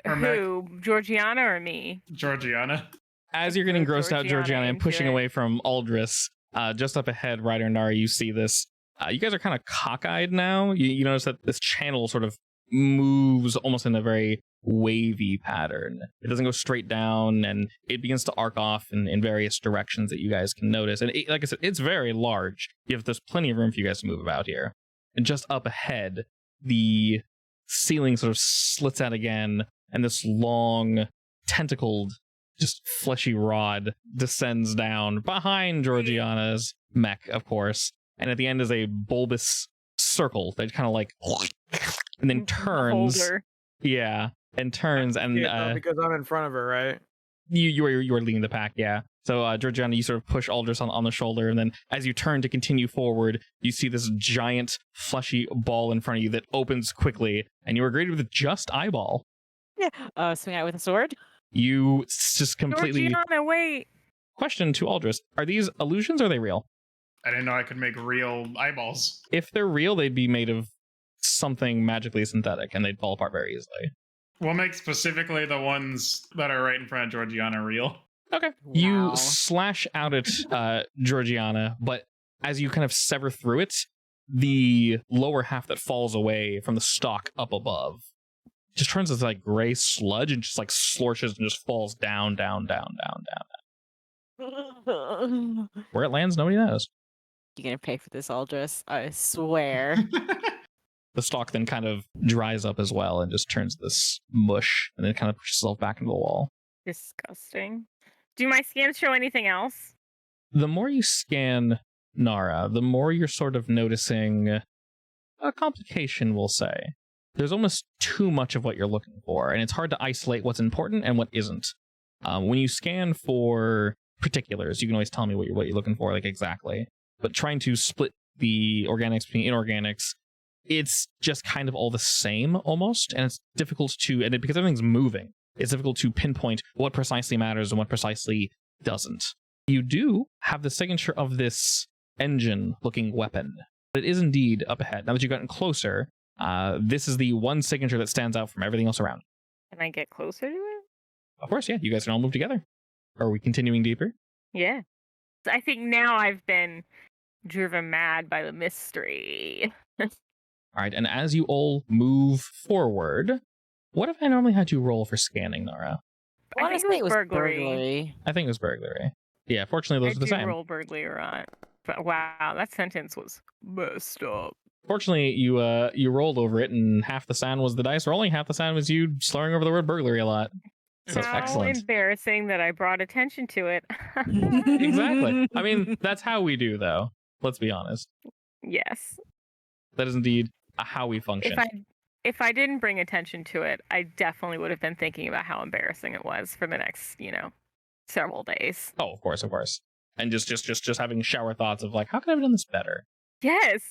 mech. Who, Georgiana or me? Georgiana. As you're getting grossed out, Georgiana, and into pushing it. away from Aldris, just up ahead, Ryder and Nara, you see this. You guys are kind of cockeyed now. You notice that this channel sort of moves almost in a very wavy pattern. It doesn't go straight down, and it begins to arc off in various directions that you guys can notice. And like I said, it's very large. There's plenty of room for you guys to move about here. And just up ahead, the ceiling sort of slits out again, and this long, tentacled, just fleshy rod descends down behind Georgiana's mech, of course. And at the end is a bulbous circle that kind of like, and then turns. Holder. Yeah, and turns, and because I'm in front of her, right? you are leading the pack, yeah. So Georgiana, you sort of push Aldris on the shoulder, and then as you turn to continue forward, you see this giant fleshy ball in front of you that opens quickly, and you are greeted with just eyeball. Yeah. Swing out with a sword. You just completely Georgiana, wait. question to Aldris: are these illusions or are they real? I didn't know I could make real eyeballs. If they're real, they'd be made of something magically synthetic, and they'd fall apart very easily. We'll make specifically the ones that are right in front of Georgiana real. Okay. Wow. You slash out at Georgiana, but as you kind of sever through it, the lower half that falls away from the stalk up above just turns into like gray sludge and just like sloshes and just falls down. Where it lands, nobody knows. You're gonna pay for this, Aldris. I swear. The stalk then kind of dries up as well and just turns this mush and then kind of pushes itself back into the wall. Disgusting. Do my scans show anything else? The more you scan Nara, the more you're sort of noticing a complication, we'll say. There's almost too much of what you're looking for, and it's hard to isolate what's important and what isn't. When you scan for particulars, you can always tell me what you're looking for, like exactly. But trying to split the organics between inorganics, it's just kind of all the same almost, and it's difficult to, and because everything's moving, it's difficult to pinpoint what precisely matters and what precisely doesn't. You do have the signature of this engine-looking weapon. It is indeed up ahead. Now that you've gotten closer, this is the one signature that stands out from everything else around. Can I get closer to it? Of course, yeah. You guys can all move together. Are we continuing deeper? Yeah. I think now I've been driven mad by the mystery. All right, and as you all move forward, what if I normally had you roll for scanning, Nara? I want to say it was burglary. I think it was burglary. Yeah, fortunately, those are the same. Roll burglary or not. But wow, that sentence was messed up. Fortunately, you rolled over it, and half the sound was the dice rolling, half the sound was you slurring over the word burglary a lot. So How excellent. embarrassing that I brought attention to it. Exactly. I mean, that's how we do, though. Let's be honest. Yes. That is indeed how we function. If I didn't bring attention to it, I definitely would have been thinking about how embarrassing it was for the next, several days. Oh, of course. And just having shower thoughts of like, how could I have done this better? Yes.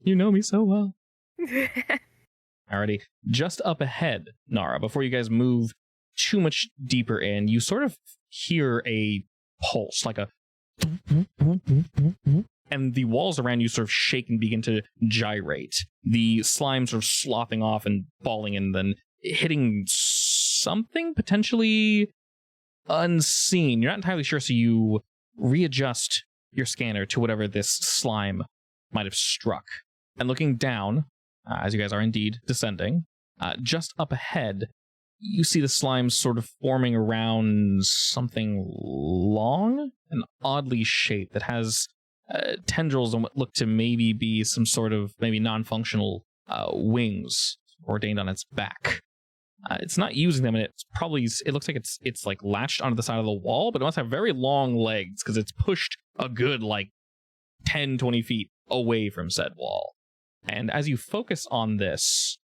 You know me so well. Alrighty. Just up ahead, Nara, before you guys move too much deeper in, you sort of hear a pulse, like a and the walls around you sort of shake and begin to gyrate. The slime sort of slopping off and falling and then hitting something potentially unseen. You're not entirely sure, so you readjust your scanner to whatever this slime might have struck. And looking down, as you guys are indeed descending, just up ahead, you see the slime sort of forming around something long and oddly shaped that has tendrils and what look to maybe be some sort of maybe non-functional wings ordained on its back. It's not using them, and it looks like it's like latched onto the side of the wall, but it must have very long legs because it's pushed a good like 10, 20 feet away from said wall. And as you focus on this,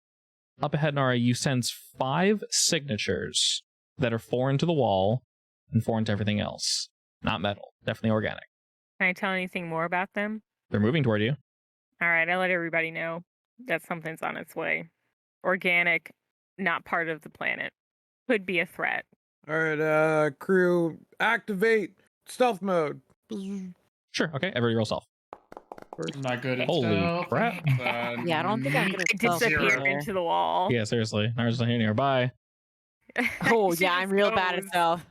up ahead, Nara, you sense 5 signatures that are foreign to the wall and foreign to everything else. Not metal, definitely organic. Can I tell anything more about them? They're moving toward you. All right, I let everybody know that something's on its way. Organic, not part of the planet. Could be a threat. All right, crew, activate stealth mode. Sure. Okay. Everybody roll stealth. I'm not good at Holy stealth. crap. Yeah, I don't think I'm gonna I stealth disappeared either. into the wall. Yeah, seriously. Nara's not here nearby. Oh She yeah, I'm just real bad at goes. stealth.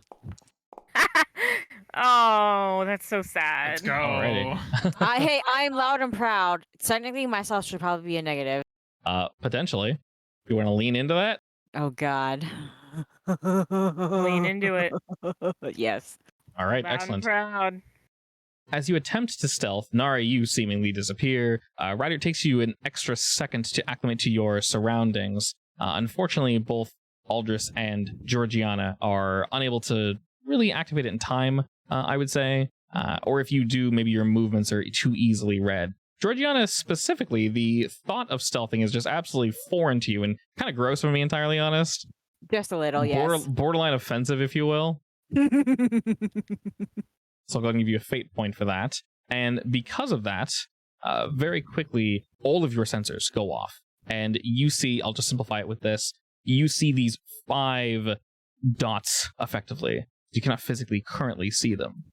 Oh, that's so sad. Let's go. Alrighty. Hey, I'm loud and proud. Technically, my stealth should probably be a negative. Potentially. You want to lean into that? Oh God. Lean into it. Yes. All right, Loud and excellent. proud. As you attempt to stealth, Nara, you seemingly disappear. Ryder, it takes you an extra second to acclimate to your surroundings. Unfortunately, both Aldris and Georgiana are unable to really activate it in time, I would say. Or if you do, maybe your movements are too easily read. Georgiana specifically, the thought of stealthing is just absolutely foreign to you and kind of gross, to be entirely honest. Just a little, yes. Borderline offensive, if you will. So I'm going to give you a fate point for that. And because of that, very quickly, all of your sensors go off. And you see, I'll just simplify it with this, you see these 5 dots, effectively. You cannot physically currently see them.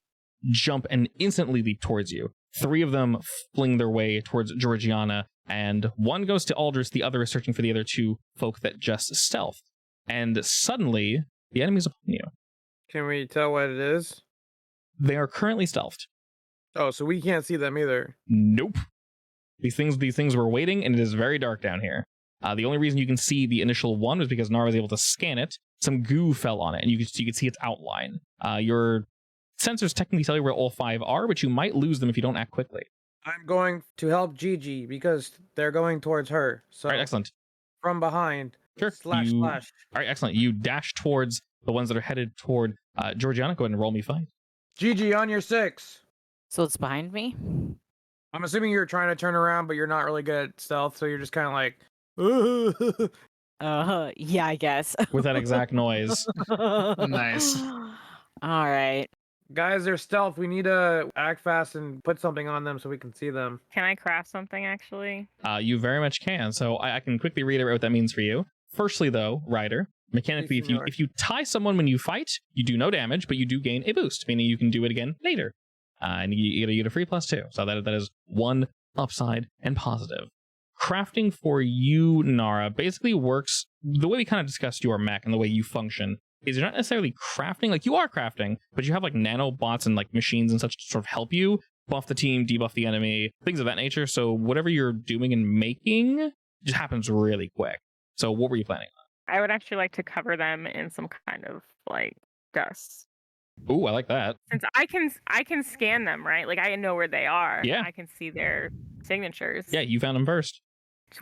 Jump and instantly leap towards you. 3 of them fling their way towards Georgiana, and 1 goes to Aldris, the other is searching for the other 2 folk that just stealthed. And suddenly, the enemy's upon you. Can we tell what it is? They are currently stealthed. Oh, so we can't see them either. Nope. These things were waiting, and it is very dark down here. The only reason you can see the initial one was because Nara was able to scan it. Some goo fell on it, and you could see its outline. Your sensors technically tell you where all 5 are, but you might lose them if you don't act quickly. I'm going to help Gigi because they're going towards her. So All right, excellent. from behind. Sure. Slash. All right, excellent. You dash towards the ones that are headed toward Georgiana. Go ahead and roll me fight. Gigi, on your 6. So it's behind me? I'm assuming you're trying to turn around, but you're not really good at stealth, so you're just kind of like, Yeah, I guess. With that exact noise. Nice. All right. guys, they're stealth. We need to act fast and put something on them so we can see them. Can I craft something actually? You very much can. So I can quickly reiterate what that means for you. Firstly, though, Ryder, mechanically, if you tie someone when you fight, you do no damage, but you do gain a boost, meaning you can do it again later. And you get a free +2. So that is 1 upside and positive. Crafting for you, Nara, basically works the way we kind of discussed your mech and the way you function. Is you're not necessarily crafting, like you are crafting, but you have like nanobots and like machines and such to sort of help you buff the team, debuff the enemy, things of that nature. So whatever you're doing and making just happens really quick. So what were you planning on? I would actually like to cover them in some kind of like dust. Ooh, I like that. Since I can scan them, right? Like I know where they are. Yeah. I can see their signatures. Yeah, you found them first.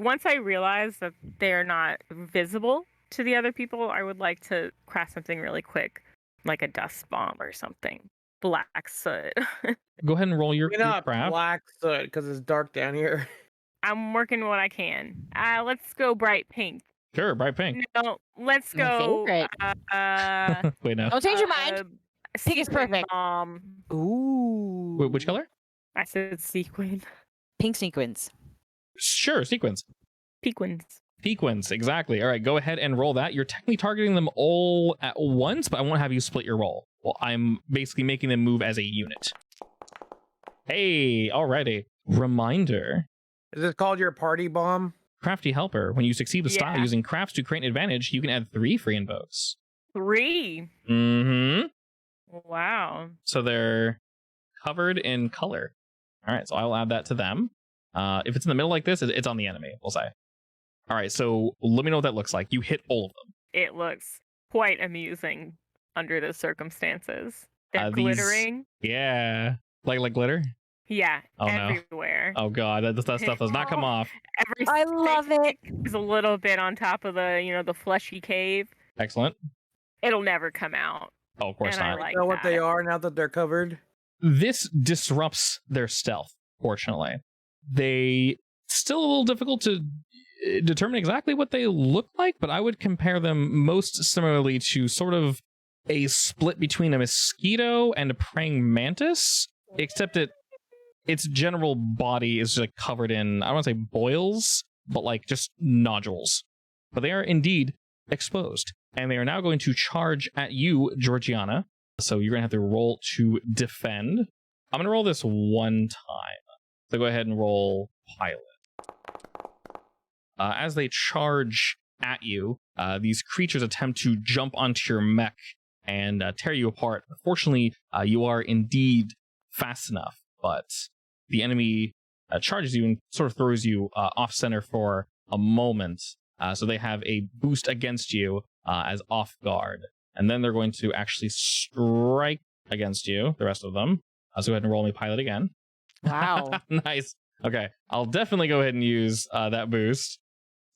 Once I realize that they're not visible to the other people, I would like to craft something really quick, like a dust bomb or something. Black soot. Go ahead and roll your We're not craft. black soot because it's dark down here. I'm working what I can. Let's go bright pink. Sure, bright pink. No, let's My go. favorite. Wait, no. Don't change your mind. Pink is sequin perfect. bomb. Ooh. Wait, which color? I said sequin. Pink sequins. Sure, sequence. Sequins. Sequence, exactly. All right, go ahead and roll that. You're technically targeting them all at once, but I won't have you split your roll. Well, I'm basically making them move as a unit. Hey, alrighty. Reminder. Is it called your party bomb? Crafty Helper. When you succeed the style Yeah. using crafts to create an advantage, you can add 3 free invokes. 3. Mm-hmm. Wow. So they're covered in color. All right, so I'll add that to them. If it's in the middle like this, it's on the enemy, we'll say. All right, so let me know what that looks like. You hit all of them. It looks quite amusing under the circumstances. They're These- glittering. Yeah. Like glitter? Yeah, Oh, no. everywhere. Oh god, that stuff does not come off. Every I love it. is a little bit on top of the, the fleshy cave. Excellent. It'll never come out. Oh, of course And I not. like know what they that. are now that they're covered? This disrupts their stealth, fortunately. They still a little difficult to determine exactly what they look like, but I would compare them most similarly to sort of a split between a mosquito and a praying mantis, except its general body is like covered in, I don't want to say boils, but like just nodules. But they are indeed exposed, and they are now going to charge at you, Georgiana. So you're going to have to roll to defend. I'm gonna roll this one time. So go ahead and roll pilot. As they charge at you, these creatures attempt to jump onto your mech and tear you apart. Fortunately, you are indeed fast enough, but the enemy charges you and sort of throws you off center for a moment. So they have a boost against you as off guard. And then they're going to actually strike against you, the rest of them. So go ahead and roll me pilot again. Wow. Nice. Okay, I'll definitely go ahead and use that boost.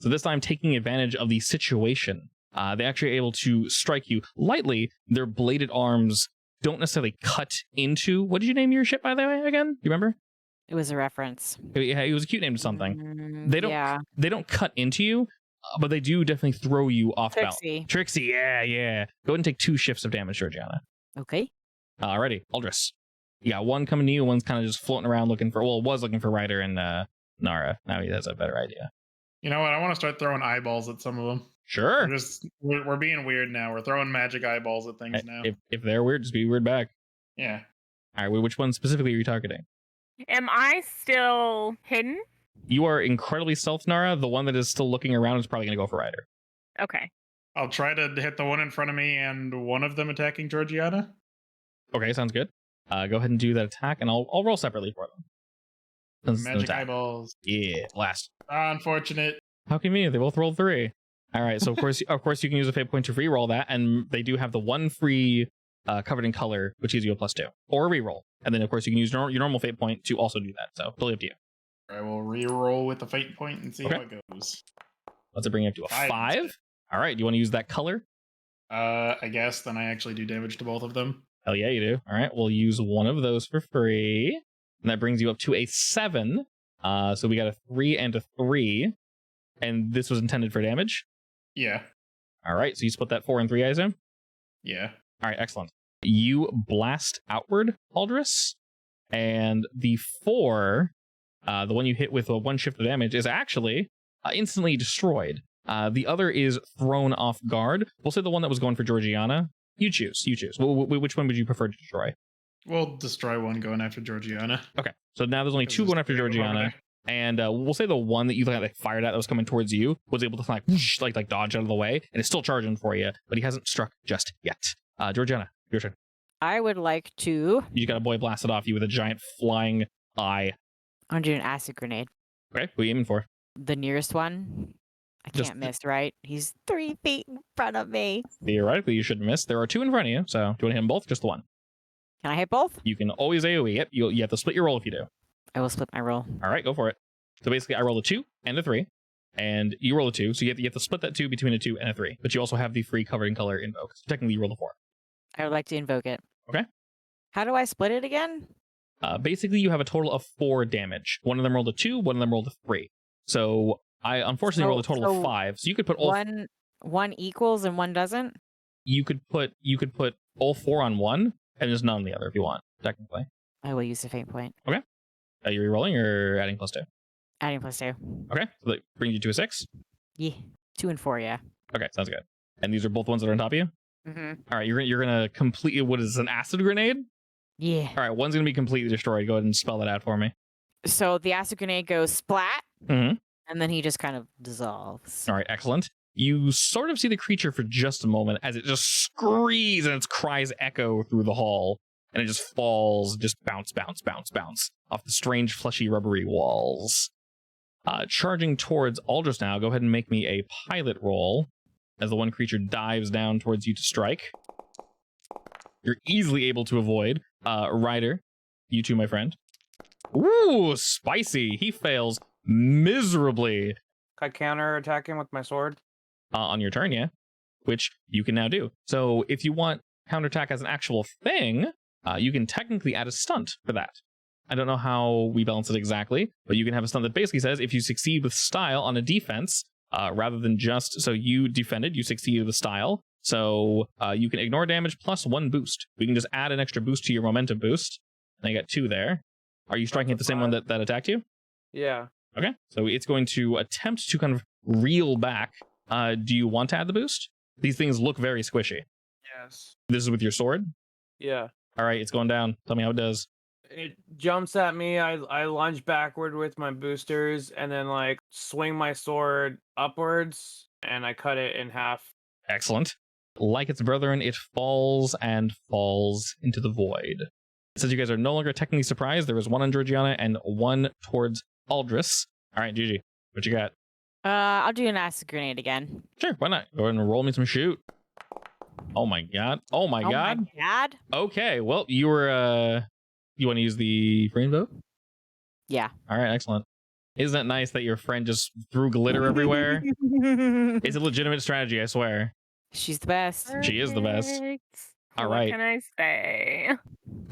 So this time, taking advantage of the situation, they actually are able to strike you lightly. Their bladed arms don't necessarily cut into. What did you name your ship, by the way, again? Do you remember? It was a reference. Yeah, it was a cute name to something. They don't. Yeah. They don't cut into you, but they do definitely throw you off balance. Trixie. Trixie, yeah. Go ahead and take 2 shifts of damage, Georgiana. Okay. Alrighty, Aldris. You got one coming to you, one's kind of just floating around looking for. Well, was looking for Ryder and Nara. Now he has a better idea. You know what? I want to start throwing eyeballs at some of them. Sure. We're being weird now. We're throwing magic eyeballs at things now. If they're weird, just be weird back. Yeah. All right, which one specifically are you targeting? Am I still hidden? You are incredibly stealth, Nara. The one that is still looking around is probably going to go for Ryder. Okay. I'll try to hit the one in front of me and one of them attacking Georgiana. Okay, sounds good. Go ahead and do that attack, and I'll roll separately for them. Magic eyeballs. Yeah, blast. Unfortunate. How convenient. They both rolled 3. All right, so of course you can use a fate point to re-roll that, and they do have the one free covered in color, which gives you a +2, or a re-roll. And then, of course, you can use your normal fate point to also do that, so totally up to you. I will re-roll with the fate point and see how it goes. Let's bring it up to a 5. All right, do you want to use that color? I guess then I actually do damage to both of them. Hell yeah, you do. All right, we'll use one of those for free. And that brings you up to a 7. So we got a 3 and a 3. And this was intended for damage? Yeah. All right, so you split that 4 and 3, I assume? Yeah. All right, excellent. You blast outward, Aldris. And the 4, the one you hit with a 1 shift of damage, is actually instantly destroyed. The other is thrown off guard. We'll say the one that was going for Georgiana. You choose. Which one would you prefer to destroy? We'll destroy one going after Georgiana. Okay, so now there's only 2 going after Georgiana, and we'll say the one that you fired at that was coming towards you was able to whoosh, like dodge out of the way, and is still charging for you, but he hasn't struck just yet. Georgiana, your turn. I would like to. You got a boy blasted off you with a giant flying eye. I'm doing an acid grenade. Okay, who are you aiming for? The nearest one. I Just- can't miss, right? He's 3 feet in front of me. Theoretically, you shouldn't miss. There are 2 in front of you, so do you want to hit them both? Just the one. Can I hit both? You can always AoE. Yep, you have to split your roll if you do. I will split my roll. All right, go for it. So basically, I roll a 2 and a 3, and you roll a 2, so you have to split that 2 between a 2 and a 3. But you also have the free covered in color invoke. So technically, you roll a 4. I would like to invoke it. Okay. How do I split it again? Basically, you have a total of 4 damage. One of them rolled a 2, one of them rolled a 3. So I unfortunately rolled a total of 5. So you could put all one equals and one doesn't. you could put all 4 on one and just none on the other if you want. Technically, I will use the fate point. are you re-rolling or adding +2? Adding +2. Okay, so that brings you to a 6. Yeah. 2 and 4, yeah. Okay, sounds good. And these are both ones that are on top of you. Mm-hmm. All right, you're gonna complete. What is this, an acid grenade? Yeah. All right, one's gonna be completely destroyed. Go ahead and spell that out for me. So the acid grenade goes splat, Mm-hmm. and then he just kind of dissolves. All right, excellent. You sort of see the creature for just a moment as it just screams and its cries echo through the hall, and it just falls, just bounce off the strange, fleshy, rubbery walls. Charging towards Aldris now, go ahead and make me a pilot roll as the one creature dives down towards you to strike. You're easily able to avoid. Ryder, you too, my friend. Ooh, spicy. He fails miserably. Can I counter attack him with my sword? On your turn, yeah, which you can now do. So if you want counterattack as an actual thing, you can technically add a stunt for that. I don't know how we balance it exactly, but you can have a stunt that basically says if you succeed with style on a defense, rather than just, so you defended, you succeeded with style, so you can ignore damage plus 1 boost. We can just add an extra boost to your momentum boost. And you got 2 there. Are you striking at the same one that attacked you? Yeah. Okay, so it's going to attempt to kind of reel back. Do you want to add the boost? These things look very squishy. Yes. This is with your sword? Yeah. All right, it's going down. Tell me how it does. It jumps at me. I lunge backward with my boosters and then like swing my sword upwards and I cut it in half. Excellent. Like its brethren, it falls and falls into the void. Since you guys are no longer technically surprised, there was one on Georgiana and one towards Aldris. All right, Gigi, what you got? I'll do an acid grenade again. Sure, why not? Go ahead and roll me some shoot. Oh my god. Oh my god. My god. Okay, well, you were, you want to use the rainbow? Yeah. All right, excellent. Isn't it nice that your friend just threw glitter everywhere? It's a legitimate strategy, I swear. She's the best. She is the best. Perfect. All What right. can I say?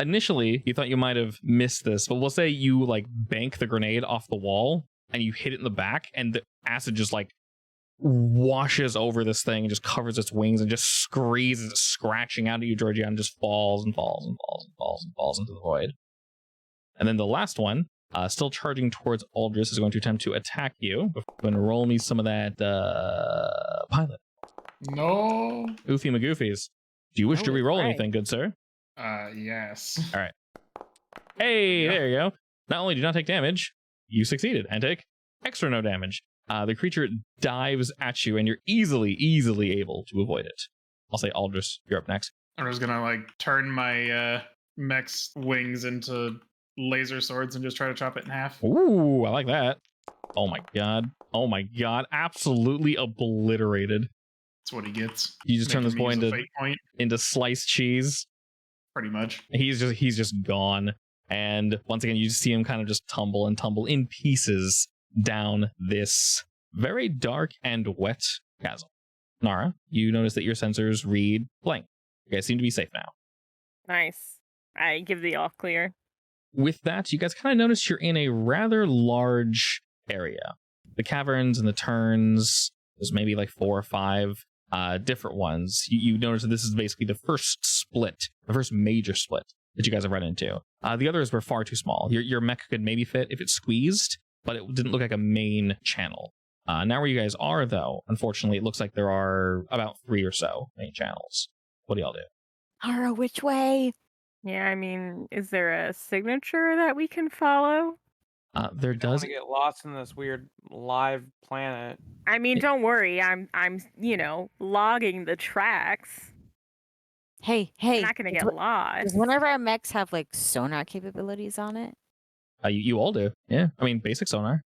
Initially, you thought you might have missed this, but we'll say you like bank the grenade off the wall and you hit it in the back, and the acid just like washes over this thing and just covers its wings and just squeezes, scratching out at you, Georgia, and just falls and falls and falls and falls and falls into the void. And then the last one, still charging towards Aldris, is going to attempt to attack you. Go and roll me some of that pilot. No. Oofy McGoofies. Do you wish to Oh, re-roll right. anything, good sir? Yes. Hey, Yeah. there you go. Not only do you not take damage, you succeeded and take extra no damage. The creature dives at you, and you're easily able to avoid it. I'll say, Aldris, you're up next. I was gonna like turn my mech's wings into laser swords and just try to chop it in half. Ooh, I like that. Oh my god. Oh my god. Absolutely obliterated. That's what he gets. You just turn this Making boy me use a into, fate point, into sliced cheese. pretty much. He's just gone. And once again, you see him kind of just tumble in pieces down this very dark and wet chasm. Nara, you notice that your sensors read blank. You guys seem to be safe now. Nice. I give the all clear. With that, you guys kind of notice you're in a rather large area. The caverns and the turns, there's maybe like 4 or 5 different ones. You notice that this is basically the first split, the first major split that you guys have run into. The others were far too small. Your mech could maybe fit if it squeezed, but it didn't look like a main channel. Now where you guys are, though, unfortunately, it looks like there are about 3 or so main channels. What do y'all do? Hara, which way? Yeah, I mean, is there a signature that we can follow? There Don't want does... to get lost in this weird live planet. I mean, don't worry. I'm logging the tracks. Hey. I'm not gonna does get one- lost. Does one of our mechs have like sonar capabilities on it? you all do. Yeah, I mean, basic sonar.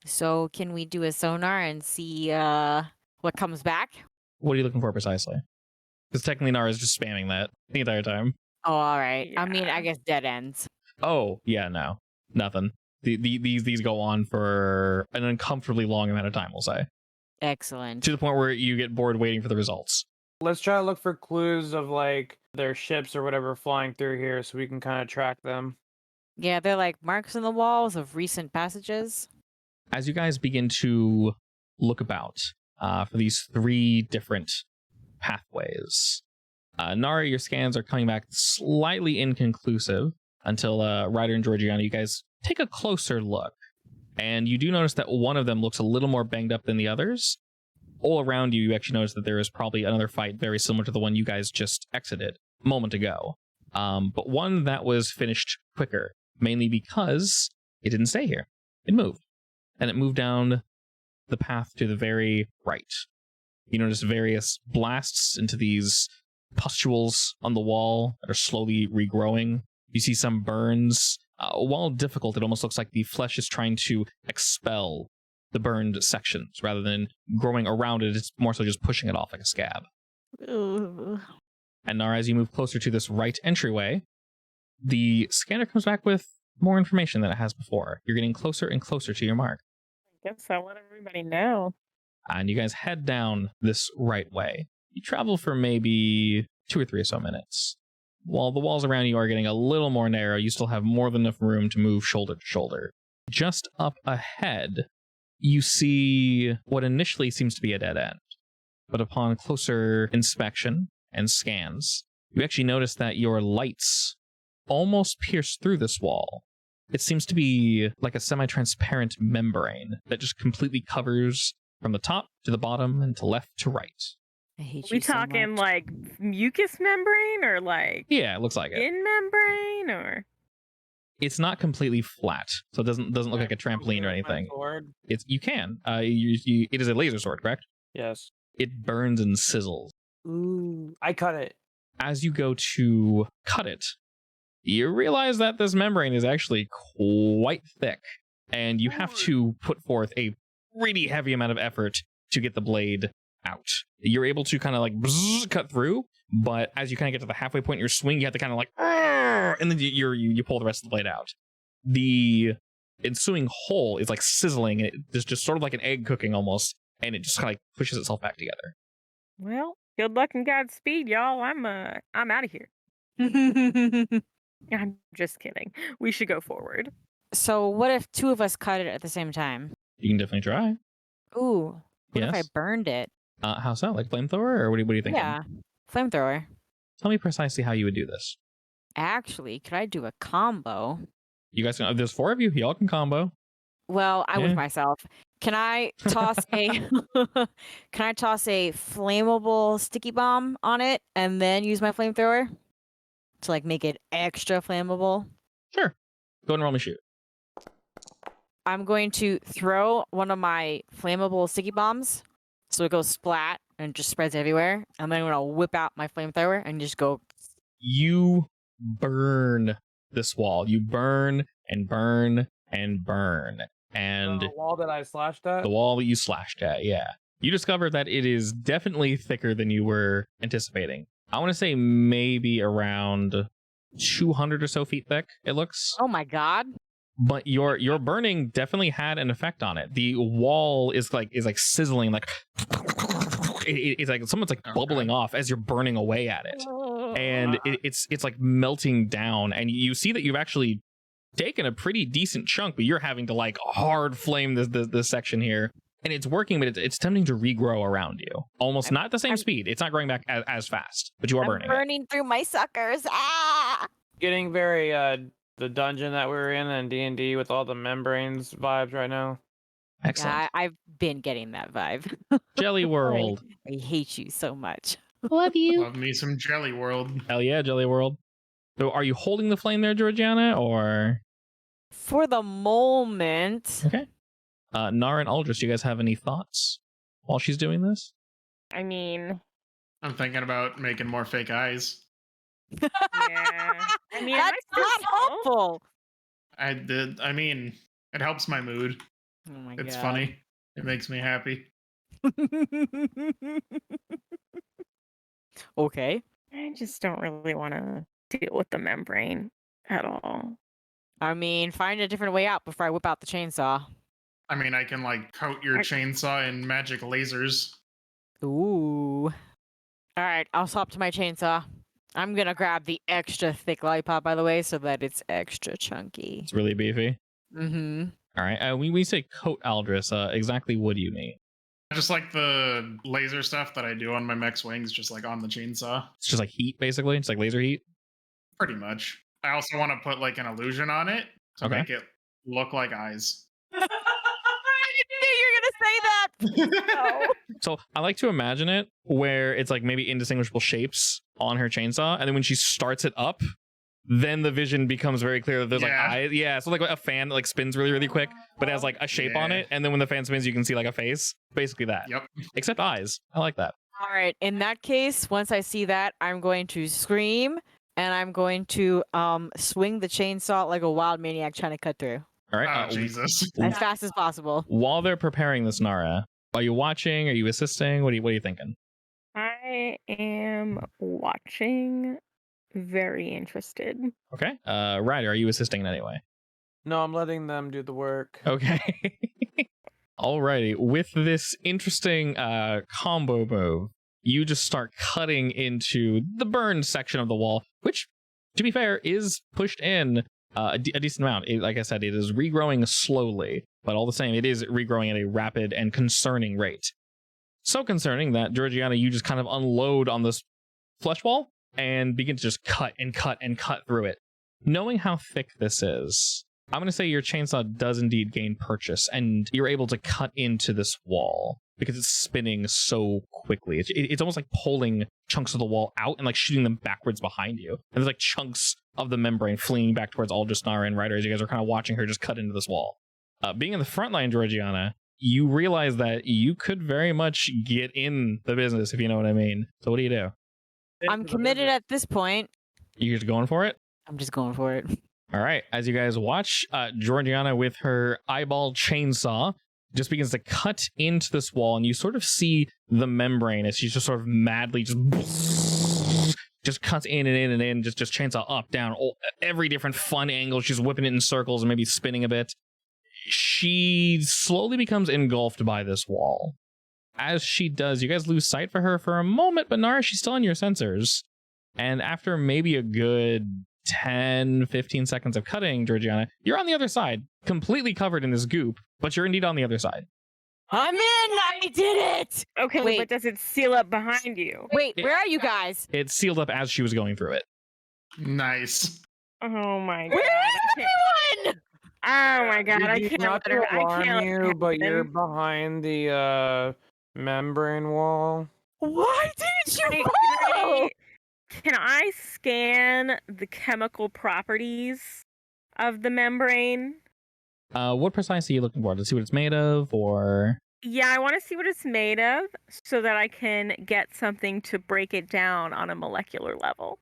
So can we do a sonar and see what comes back? What are you looking for precisely? Because technically Nara is just spamming that the entire time. Oh, all right. I mean, Yeah. I guess dead ends. Oh, yeah, no. Nothing. These go on for an uncomfortably long amount of time, we'll say. Excellent. To the point where you get bored waiting for the results. Let's try to look for clues of like their ships or whatever flying through here so we can kind of track them. Yeah, they're like marks on the walls of recent passages. As you guys begin to look about for these 3 different pathways, Nara, your scans are coming back slightly inconclusive until Ryder and Georgiana, you guys take a closer look. And you do notice that one of them looks a little more banged up than the others. All around you, you actually notice that there is probably another fight very similar to the one you guys just exited a moment ago. But one that was finished quicker, mainly because it didn't stay here. It moved. And it moved down the path to the very right. You notice various blasts into these pustules on the wall that are slowly regrowing. You see some burns. While difficult, it almost looks like the flesh is trying to expel the burned sections rather than growing around it. It's more so just pushing it off like a scab. Ooh. And now, as you move closer to this right entryway, the scanner comes back with more information than it has before. You're getting closer and closer to your mark. I guess I let everybody know. And you guys head down this right way. You travel for maybe 2 or 3 or so minutes. While the walls around you are getting a little more narrow, you still have more than enough room to move shoulder to shoulder. Just up ahead, you see what initially seems to be a dead end. But upon closer inspection and scans, you actually notice that your lights almost pierce through this wall. It seems to be like a semi-transparent membrane that just completely covers from the top to the bottom and to left to right. I hate We you so talking much. like mucus membrane or like Yeah, it looks like it. skin membrane or It's not completely flat, so it doesn't look like a trampoline or anything. You can. It is a laser sword, correct? Yes. It burns and sizzles. Ooh. I cut it. As you go to cut it, you realize that this membrane is actually quite thick, and you have to put forth a pretty heavy amount of effort to get the blade out. You're able to kind of like cut through, but as you kind of get to the halfway point in your swing, you have to kind of like, and then you pull the rest of the blade out. The ensuing hole is like sizzling, and it's just sort of like an egg cooking almost, and it just kind of like pushes itself back together. Well, good luck and Godspeed, y'all. I'm out of here. I'm just kidding. We should go forward. So what if 2 of us cut it at the same time? You can definitely try. Ooh. What if I Yes. burned it? How so? Like flamethrower, or what do you think? Yeah. Flamethrower. Tell me precisely how you would do this. Actually, could I do a combo? You guys can. There's 4 of you. Y'all can combo. Well, I Yeah. with myself. Can I toss a can I toss a flammable sticky bomb on it and then use my flamethrower to like make it extra flammable? Sure. Go and roll me shoot. I'm going to throw one of my flammable sticky bombs so it goes splat and just spreads everywhere. And then I'm going to whip out my flamethrower and just go. You burn this wall. You burn and burn and burn. And The wall that I slashed at? the wall that you slashed at, yeah. You discover that it is definitely thicker than you were anticipating. I want to say maybe around 200 or so feet thick, it looks. Oh my God. But your burning definitely had an effect on it. The wall is like sizzling, like it's like someone's like bubbling off as you're burning away at it, and it's like melting down. And you see that you've actually taken a pretty decent chunk, but you're having to like hard flame this section here, and it's working, but it's attempting to regrow around you. Almost not at the same speed. It's not growing back as fast, but you are burning. Burning through my suckers. Ah! Getting very the dungeon that we were in D&D with all the membranes vibes right now. Excellent. Yeah, I've been getting that vibe. Jelly World. I hate you so much. Love you. Love me some Jelly World. Hell yeah, Jelly World. So are you holding the flame there, Georgiana, or? For the moment. Okay. Nara and Aldris, do you guys have any thoughts while she's doing this? I mean, I'm thinking about making more fake eyes. yeah. I mean, That's not helpful. I mean, it helps my mood. Oh my It's God. funny. It makes me happy. Okay. I just don't really want to deal with the membrane at all. I mean, find a different way out before I whip out the chainsaw. I mean, I can like coat your chainsaw in magic lasers. Ooh. All right, I'll swap to my chainsaw. I'm gonna grab the extra thick lollipop, by the way, so that it's extra chunky. It's really beefy. Mm-hmm. All right. When we say coat Aldris, exactly what do you mean? Just like the laser stuff that I do on my mech's wings, just like on the chainsaw. It's just like heat, basically. It's like laser heat. Pretty much. I also want to put like an illusion on it to Okay. make it look like eyes. I knew you were gonna say that. No. So I like to imagine it where it's like maybe indistinguishable shapes on her chainsaw, and then when she starts it up, then the vision becomes very clear that there's like Yeah. eyes. Yeah, so like a fan that like spins really, really quick, but has like a shape on Yeah. it, and then when the fan spins, you can see like a face. Basically that. Yep. Except eyes. I like that. All right. In that case, once I see that, I'm going to scream and I'm going to swing the chainsaw like a wild maniac trying to cut through All Oh, right. Jesus. as fast as possible. While they're preparing this, Nara, are you watching? Are you assisting? What are you thinking? I am watching, very interested. Okay. Ryder, are you assisting in any way? No, I'm letting them do the work. Okay. Alrighty. With this interesting combo move, you just start cutting into the burned section of the wall, which, to be fair, is pushed in a decent amount. Like I said, it is regrowing slowly, but all the same, it is regrowing at a rapid and concerning rate. So concerning that, Georgiana, you just kind of unload on this flesh wall and begin to just cut and cut and cut through it. Knowing how thick this is, I'm going to say your chainsaw does indeed gain purchase, and you're able to cut into this wall because it's spinning so quickly. It's almost like pulling chunks of the wall out and like shooting them backwards behind you. And there's like chunks of the membrane fleeing back towards Aldous, Nara, and Ryder as you guys are kind of watching her just cut into this wall. Being in the front line, Georgiana, you realize that you could very much get in the business, if you know what I mean. So what do you do? I'm committed at this point. You just going for it? I'm just going for it. All right. As you guys watch, Georgiana with her eyeball chainsaw just begins to cut into this wall, and you sort of see the membrane as she's just sort of madly just cuts in and in and in, just chainsaw up, down, every different fun angle. She's whipping it in circles and maybe spinning a bit. She slowly becomes engulfed by this wall. As she does, you guys lose sight for her for a moment, but Nara, she's still on your sensors. And after maybe a good 10, 15 seconds of cutting, Georgiana, you're on the other side, completely covered in this goop, but you're indeed on the other side. I'm in! I did it! Okay, Wait. but does it seal up behind you? Wait, where are you guys? It sealed up as she was going through it. Nice. Oh my god. Where is everyone? Oh my god, I Did you can't not let her. to I alarm can't let you, her but you're happen. behind the membrane wall. Why didn't you Can follow? can I scan the chemical properties of the membrane? What precisely are you looking for? To see what it's made of, or... Yeah, I want to see what it's made of so that I can get something to break it down on a molecular level.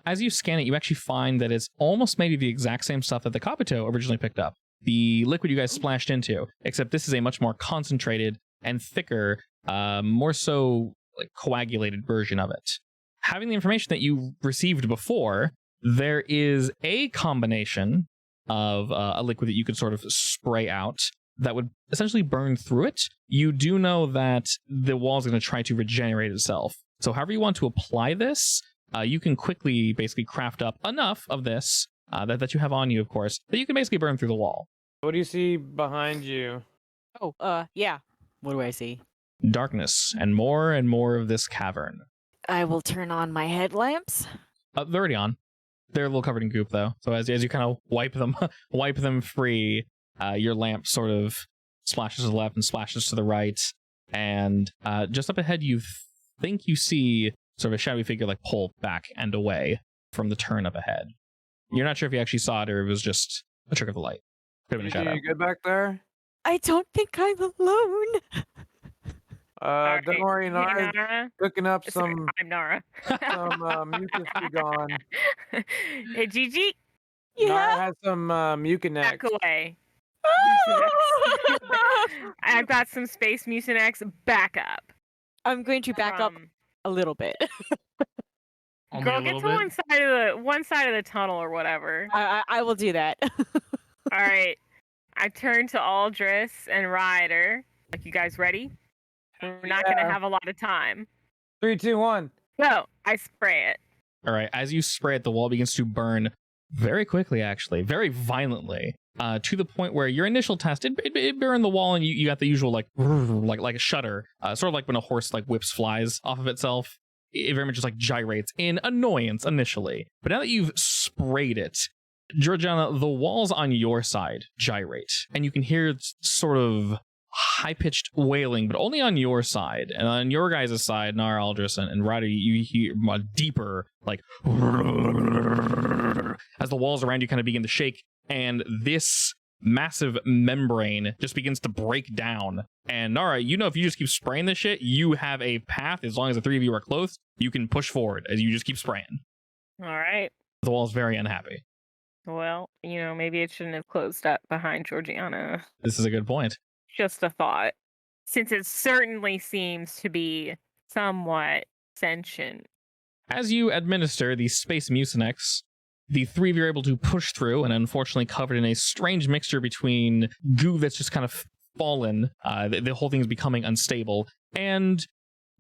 As you scan it, you actually find that it's almost maybe the exact same stuff that the Kabuto originally picked up. The liquid you guys splashed into, except this is a much more concentrated and thicker, more so like coagulated version of it. Having the information that you received before, there is a combination of a liquid that you could sort of spray out that would essentially burn through it. You do know that the wall is going to try to regenerate itself. So however you want to apply this, you can quickly basically craft up enough of this that you have on you, of course, that you can basically burn through the wall. What do you see behind you? Oh, yeah. What do I see? Darkness and more of this cavern. I will turn on my headlamps. They're already on. They're a little covered in goop, though. So as you kind of wipe them free, your lamp sort of splashes to the left and splashes to the right. And just up ahead, you think you see sort of a shadowy figure like pull back and away from the turn up ahead. You're not sure if you actually saw it or it was just a trick of the light. Could have been a shadow. You good back there? I don't think I'm alone. Alright, Don't worry, hey, Nara's Nara. cooking up Sorry, some I'm Nara. mucus be gone. Hey, Gigi, Yeah. Nara has some mucinex. back away. I've got some space mucinex. Back up. I'm going to back up Um, a little bit. Only Girl, a get little to bit. one side of the tunnel or whatever. I will do that. All right. I turn to Aldris and Ryder. Like, you guys ready? We're not gonna Yeah. have a lot of time. 3, 2, 1. So I spray it. All right, as you spray it, the wall begins to burn very quickly, actually, very violently, to the point where your initial test, it burned the wall, and you got the usual like a shudder, sort of like when a horse like whips flies off of itself. It very much just like gyrates in annoyance initially. But now that you've sprayed it, Georgiana, the walls on your side gyrate, and you can hear sort of high-pitched wailing, but only on your side. And on your guys' side, Nara, Aldris, and Ryder, you hear a deeper, like, as the walls around you kind of begin to shake, and this massive membrane just begins to break down. And Nara, you know if you just keep spraying this shit, you have a path. As long as the three of you are close, you can push forward as you just keep spraying. All right. The wall's very unhappy. Well, maybe it shouldn't have closed up behind Georgiana. This is a good point. Just a thought. Since it certainly seems to be somewhat sentient. As you administer the space mucinex, the three of you are able to push through, and unfortunately covered in a strange mixture between goo that's just kind of fallen, the whole thing is becoming unstable, and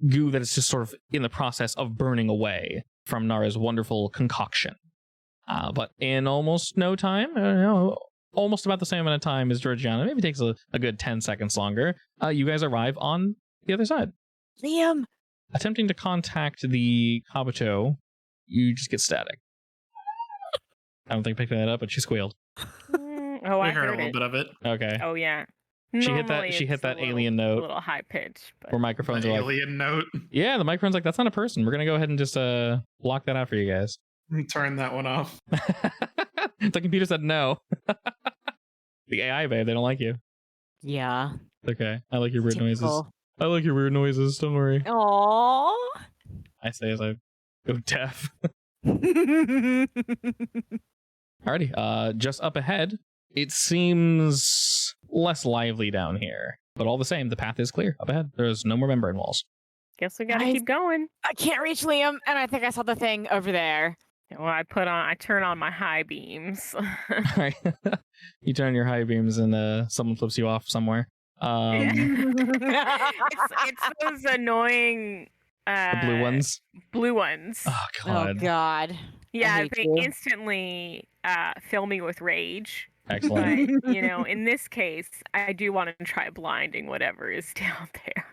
goo that is just sort of in the process of burning away from Nara's wonderful concoction. But in almost no time, almost about the same amount of time as Georgiana, maybe takes a good 10 seconds longer, you guys arrive on the other side. Liam. Attempting to contact the Kabuto, you just get static. I don't think picking that up, but she squealed. Oh, We I heard a heard little it. bit of it. Okay. Oh, yeah. She hit that- Normally she hit it's that a little- alien note. A little high pitch. But... Where microphones The are like, alien note. yeah, the microphone's like, that's not a person. We're going to go ahead and just block that out for you guys. Turn that one off. The computer said no. The AI, babe, they don't like you. Yeah. Okay, I like your weird noises. Typical. I like your weird noises. Don't worry. Aww. I say as I go deaf. Alrighty. Just up ahead, it seems less lively down here, but all the same, the path is clear up ahead. There's no more membrane walls. Guess we gotta Nice. keep going. I can't reach Liam, and I think I saw the thing over there. Well, I turn on my high beams. All right. You turn your high beams and someone flips you off somewhere. It's those annoying The blue ones. Blue ones. Oh Oh god. God. Yeah, hate they you. instantly fill me with rage. Excellent. But, in this case, I do want to try blinding whatever is down there.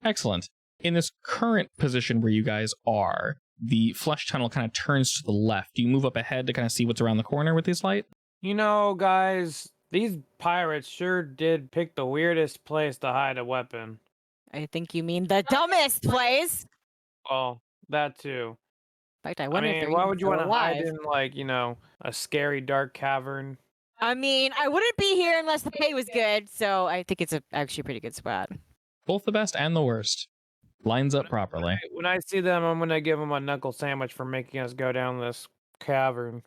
Excellent. In this current position where you guys are, the flesh tunnel kind of turns to the left. Do you move up ahead to kind of see what's around the corner with this light? Guys, these pirates sure did pick the weirdest place to hide a weapon. I think you mean the dumbest place. Oh, that too. In fact, I I wonder if mean, they're why even would you still want to hide alive. in, a scary dark cavern? I mean, I wouldn't be here unless the pay was good, so I think it's actually a pretty good spot. Both the best and the worst. Lines up properly. When I see them, I'm going to give them a knuckle sandwich for making us go down this cavern.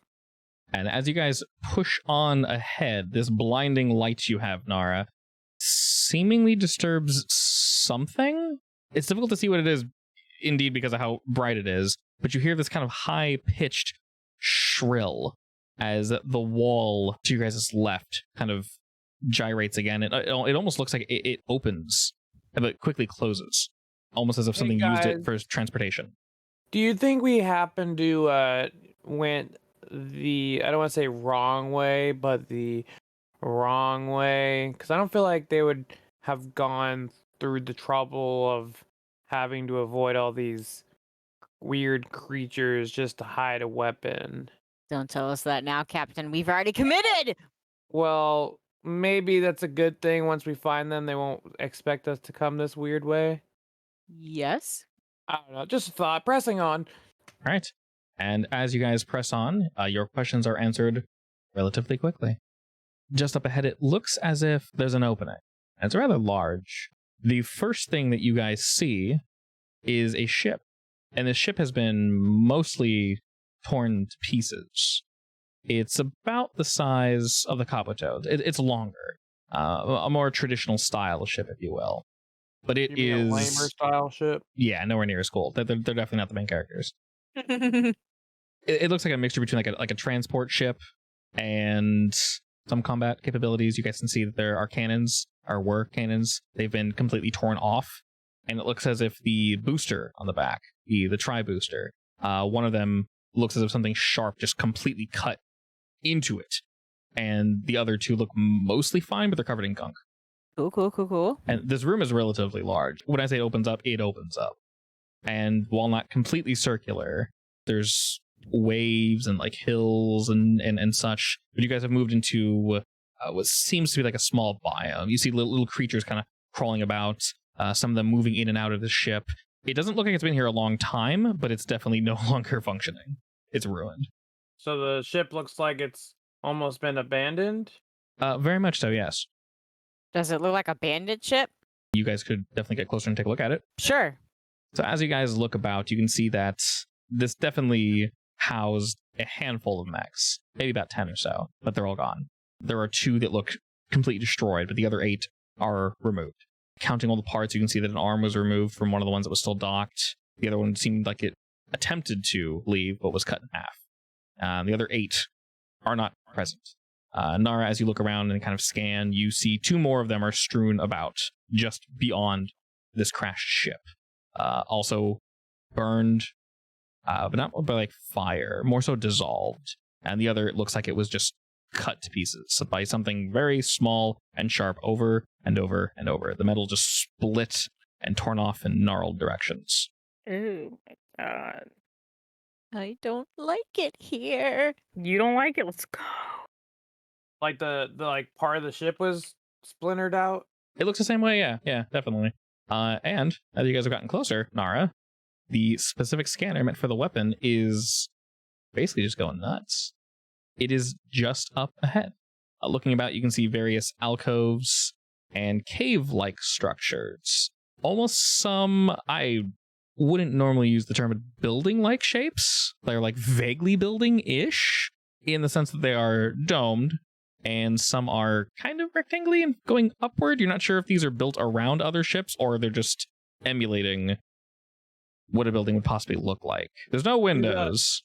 And as you guys push on ahead, this blinding light you have, Nara, seemingly disturbs something. It's difficult to see what it is, indeed, because of how bright it is. But you hear this kind of high-pitched shrill as the wall to your guys' left kind of gyrates again. It almost looks like it opens, but quickly closes, almost as if something used it for transportation. Do you think we happen to went the, I don't want to say wrong way, but the wrong way? Because I don't feel like they would have gone through the trouble of having to avoid all these weird creatures just to hide a weapon. Don't tell us that now, Captain. We've already committed. Well, maybe that's a good thing. Once we find them, they won't expect us to come this weird way. Yes. I don't know. Just a thought. Pressing on. All right. And as you guys press on, your questions are answered relatively quickly. Just up ahead, it looks as if there's an opening. And it's rather large. The first thing that you guys see is a ship. And the ship has been mostly torn to pieces. It's about the size of the Caputo. It's longer. A more traditional style of ship, if you will. But it You mean is a lamer style ship. Yeah, nowhere near as cool. They're definitely not the main characters. It looks like a mixture between like a transport ship and some combat capabilities. You guys can see that there are cannons, or were cannons. They've been completely torn off, and it looks as if the booster on the back, the tri-booster, one of them looks as if something sharp just completely cut into it, and the other two look mostly fine, but they're covered in gunk. Cool. And this room is relatively large. When I say opens up, it opens up. And while not completely circular, there's waves and like hills and such. But you guys have moved into what seems to be like a small biome. You see little creatures kind of crawling about, some of them moving in and out of the ship. It doesn't look like it's been here a long time, but it's definitely no longer functioning. It's ruined. So the ship looks like it's almost been abandoned? Very much so, yes. Does it look like a bandit ship? You guys could definitely get closer and take a look at it. Sure. So as you guys look about, you can see that this definitely housed a handful of mechs, maybe about 10 or so, but they're all gone. There are 2 that look completely destroyed, but the other 8 are removed. Counting all the parts, you can see that an arm was removed from one of the ones that was still docked. The other one seemed like it attempted to leave, but was cut in half. The other 8 are not present. Nara, as you look around and kind of scan, you see 2 more of them are strewn about just beyond this crashed ship. Also burned, but not by like fire, more so dissolved. And the other, it looks like it was just cut to pieces by something very small and sharp over and over and over. The metal just split and torn off in gnarled directions. Oh my god. I don't like it here. You don't like it? Let's go. Like the like part of the ship was splintered out? It looks the same way, yeah, definitely. And as you guys have gotten closer, Nara, the specific scanner meant for the weapon is basically just going nuts. It is just up ahead. Looking about, you can see various alcoves and cave-like structures. Almost some, I wouldn't normally use the term, but building-like shapes. They're like vaguely building-ish in the sense that they are domed, and some are kind of rectangly and going upward. You're not sure if these are built around other ships or they're just emulating what a building would possibly look like. There's no windows.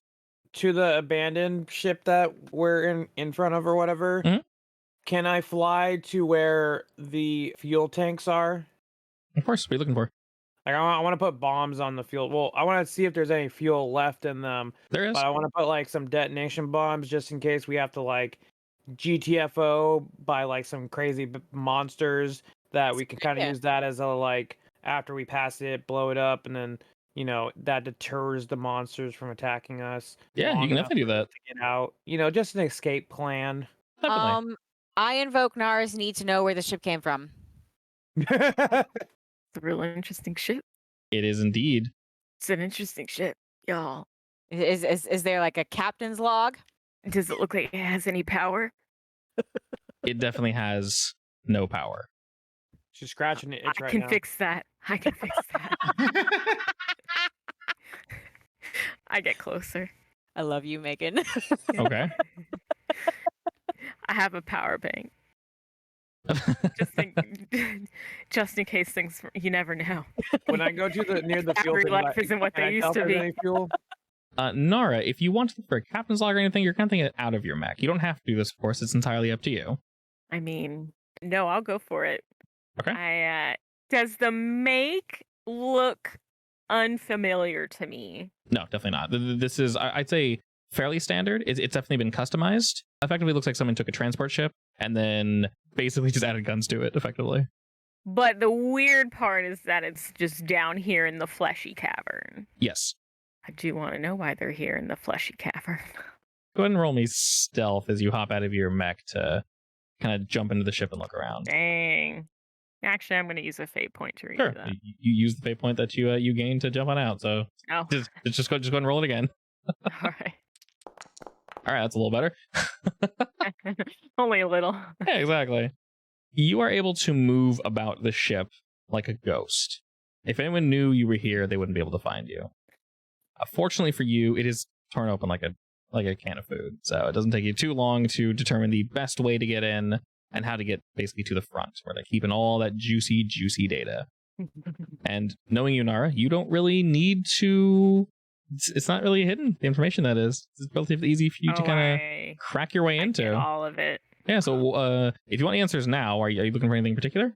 To the abandoned ship that we're in front of or whatever, Mhm. Can I fly to where the fuel tanks are? Of course, what are you looking for? Like, I want to put bombs on the fuel. Well, I want to see if there's any fuel left in them. There is. But I want to put like some detonation bombs just in case we have to like GTFO by like some crazy monsters that we can kind of Yeah. use that as a like after we pass it, blow it up, and then that deters the monsters from attacking us. Yeah, long you can enough definitely do for us that. to get out. Just an escape plan. Definitely. I invoke Nara's need to know where the ship came from. It's a real interesting ship. It is indeed. It's an interesting ship, y'all. Is there like a captain's log? Does it look like it has any power? It definitely has no power. She's scratching it itch I right can now. fix that. I can fix that. I get closer. I love you, Megan. Okay. I have a power bank. Just in case things. You never know. When I go to near the fuel Battery thing, life isn't what can they I used tell to if there's be. any fuel? Nara, if you want to look for a captain's log or anything, you're kind of thinking it out of your mech. You don't have to do this, of course. It's entirely up to you. I mean, no, I'll go for it. Okay. Does the make look unfamiliar to me? No, definitely not. This is, I'd say, fairly standard. It's definitely been customized. Effectively looks like someone took a transport ship and then basically just added guns to it, effectively. But the weird part is that it's just down here in the fleshy cavern. Yes. I do want to know why they're here in the fleshy cavern. Go ahead and roll me stealth as you hop out of your mech to kind of jump into the ship and look around. Dang. Actually, I'm going to use a fate point to read Sure. that. You use the fate point that you gained to jump on out, so Oh, just go and roll it again. all right. All right, that's a little better. Only a little. Yeah, exactly. You are able to move about the ship like a ghost. If anyone knew you were here, they wouldn't be able to find you. Fortunately for you, it is torn open like a can of food, so it doesn't take you too long to determine the best way to get in and how to get basically to the front, where they're keeping all that juicy data. And knowing you, Nara, you don't really need to. It's not really hidden, the information that is. It's relatively easy for you to kind of crack your way I into. get all of it. Yeah, so if you want answers now, are you looking for anything in particular?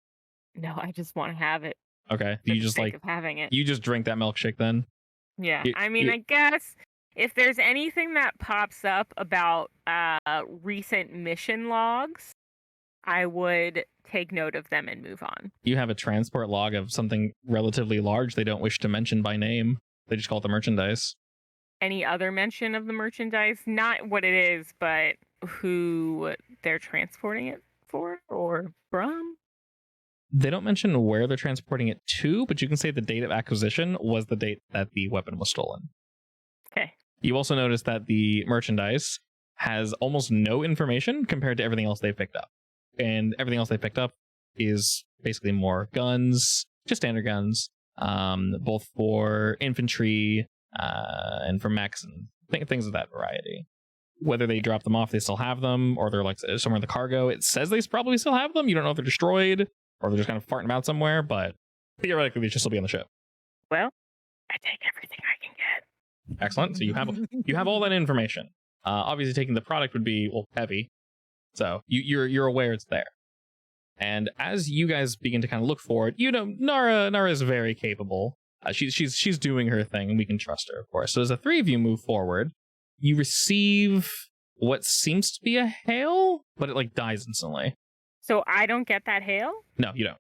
No, I just want to have it. Okay, For you the just sake like of having it. you just drink that milkshake then. Yeah, You- I mean, you- I guess if there's anything that pops up about recent mission logs, I would take note of them and move on. You have a transport log of something relatively large they don't wish to mention by name. They just call it the merchandise. Any other mention of the merchandise? Not what it is, but who they're transporting it for or from? They don't mention where they're transporting it to, but you can say the date of acquisition was the date that the weapon was stolen. Okay. You also notice that the merchandise has almost no information compared to everything else they've picked up. And everything else they picked up is basically more guns, just standard guns, both for infantry and for mechs and things of that variety. Whether they drop them off, they still have them, or they're like somewhere in the cargo. It says they probably still have them. You don't know if they're destroyed or they're just kind of farting about somewhere, but theoretically they should still be on the ship. Well, I take everything I can get. Excellent. So you have all that information. Obviously, taking the product would be heavy, so you're aware it's there. And as you guys begin to kind of look for it, Nara is very capable. She's doing her thing, and we can trust her, of course. So as the three of you move forward, you receive what seems to be a hail, but it dies instantly. So I don't get that hail? No, you don't.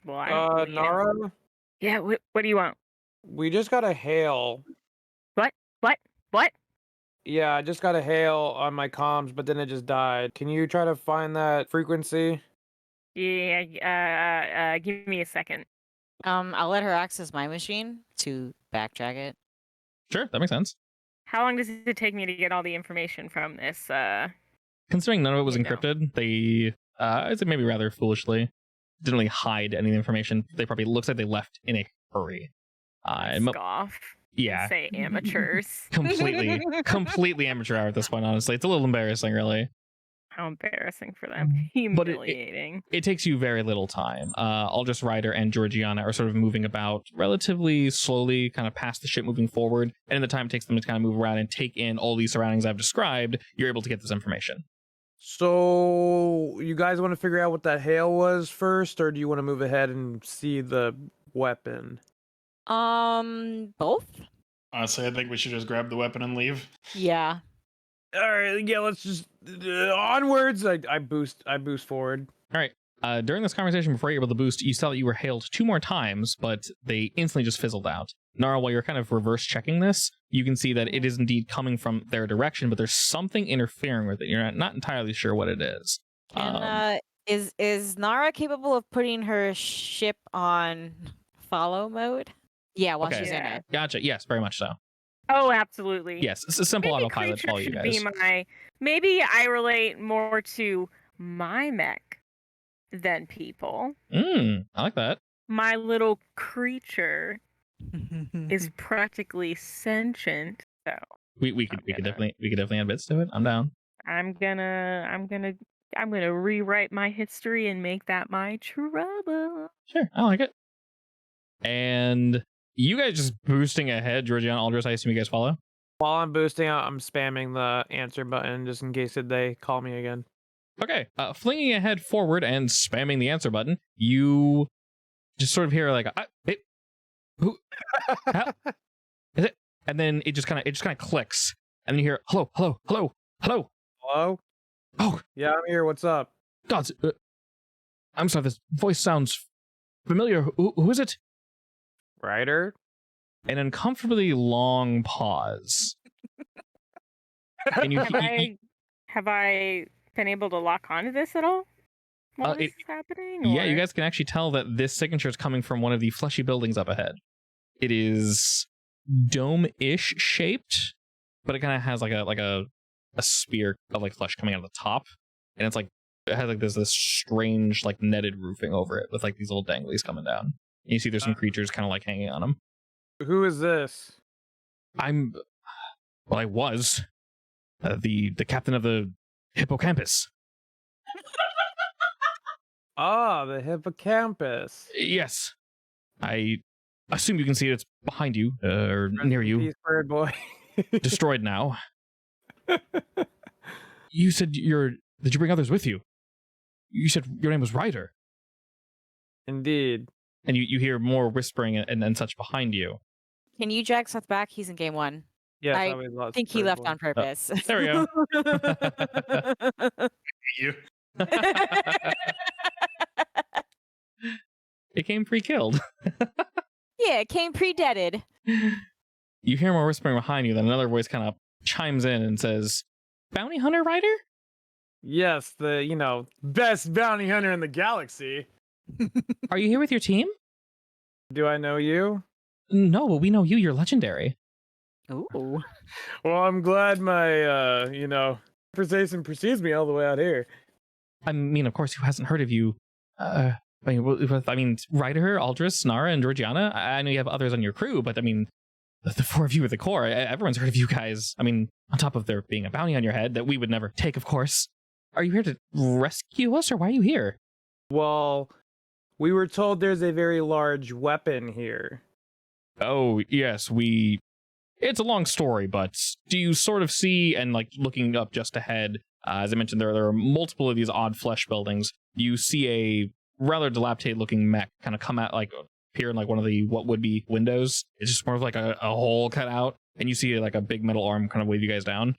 Well, I don't really Nara, Yeah, what do you want? we just got a hail. What? Yeah, I just got a hail on my comms, but then it just died. Can you try to find that frequency? Yeah, give me a second. I'll let her access my machine to backtrack it. Sure, that makes sense. How long does it take me to get all the information from this? Considering none of it was You know. encrypted, they, I'd say maybe rather foolishly, didn't really hide any of the information. They probably looks like they left in a hurry. And Scoff. yeah, Say amateurs. completely amateur hour at this point. Honestly, it's a little embarrassing, really. How embarrassing for them. But Humiliating. it takes you very little time. Aldous Rider and Georgiana are sort of moving about relatively slowly, kind of past the ship, moving forward. And in the time it takes them to kind of move around and take in all these surroundings I've described, you're able to get this information. So, you guys want to figure out what that hail was first, or do you want to move ahead and see the weapon? Both? Honestly, I think we should just grab the weapon and leave. Yeah. All right, yeah, let's just onwards. I boost forward. All right. During this conversation, before you're able to boost, you saw that you were hailed 2 more times, but they instantly just fizzled out. Nara, while you're kind of reverse checking this, you can see that it is indeed coming from their direction, but there's something interfering with it. You're not entirely sure what it is. Is Nara capable of putting her ship on follow mode? Yeah, while Okay. she's in it. Gotcha. Yes, very much so. Oh, absolutely. Yes, it's a simple Maybe autopilot for all creature you should guys. be maybe I relate more to my mech than people. I like that. My little creature is practically sentient, so We could definitely add bits to it. I'm down. I'm gonna rewrite my history and make that my trouble. Sure, I like it. And you guys just boosting ahead, Georgiana, Aldous, I assume you guys follow? While I'm boosting, I'm spamming the answer button just in case they call me again. Okay, flinging ahead forward and spamming the answer button, you just sort of hear like, who, how, is it? And then it just kind of clicks, and then you hear, hello. Hello? Oh, Yeah, I'm here. What's up? gods, I'm sorry, this voice sounds familiar. Who is it? Ryder? An uncomfortably long pause. And Have I been able to lock onto this at all? While this is happening? Yeah, you or- guys can actually tell that this signature is coming from one of the fleshy buildings up ahead. It is dome-ish shaped, but it kind of has like a spear of like flesh coming out of the top, and it's like it has like this strange like netted roofing over it with like these little danglies coming down. And you see there's some creatures kind of like hanging on them. Who is this? I was the captain of the hippocampus. Ah, the hippocampus. Yes, I assume you can see it's behind you or near you. Peace, bird boy. Destroyed now. You said did you bring others with you? You said your name was Ryder. Indeed. And you hear more whispering and such behind you. Can you drag Seth back? He's in game 1. Yes, I always lost think he bird left boy. on purpose. There we go. You. It came pre-killed. Yeah, it came pre-deaded. You hear more whispering behind you, then another voice kind of chimes in and says, Bounty Hunter Ryder? Yes, the, best bounty hunter in the galaxy. Are you here with your team? Do I know you? No, well, we know you. You're legendary. Ooh. Well, I'm glad my, conversation precedes me all the way out here. I mean, of course, who hasn't heard of you? Ryder, Aldris, Nara, and Georgiana. I know you have others on your crew, but I mean, the 4 of you at the core, everyone's heard of you guys. I mean, on top of there being a bounty on your head that we would never take, of course. Are you here to rescue us, or why are you here? Well, we were told there's a very large weapon here. Oh, yes, it's a long story, but do you sort of see, and like looking up just ahead, as I mentioned, there are multiple of these odd flesh buildings. You see a rather dilapidated looking mech kind of come out, like appear in like one of the what would be windows. It's just more of like a hole cut out, and you see like a big metal arm kind of wave you guys down.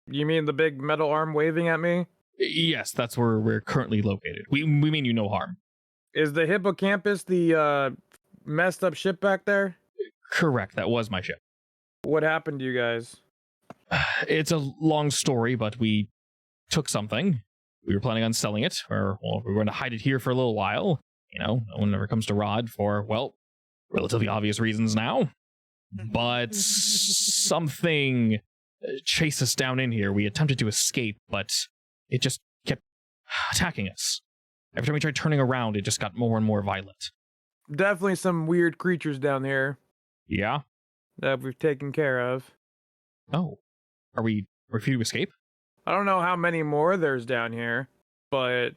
You mean the big metal arm waving at me? Yes, that's where we're currently located. We mean you no harm. Is the hippocampus the messed up ship back there? Correct, that was my ship. What happened to you guys? It's a long story, but we took something. We were planning on selling it, or well, we were going to hide it here for a little while. No one ever comes to Raad for, well, relatively obvious reasons now. but something chased us down in here. We attempted to escape, but it just kept attacking us. Every time we tried turning around, it just got more and more violent. Definitely some weird creatures down here Yeah? that we've taken care of. Oh. Are we free to escape? I don't know how many more there's down here, but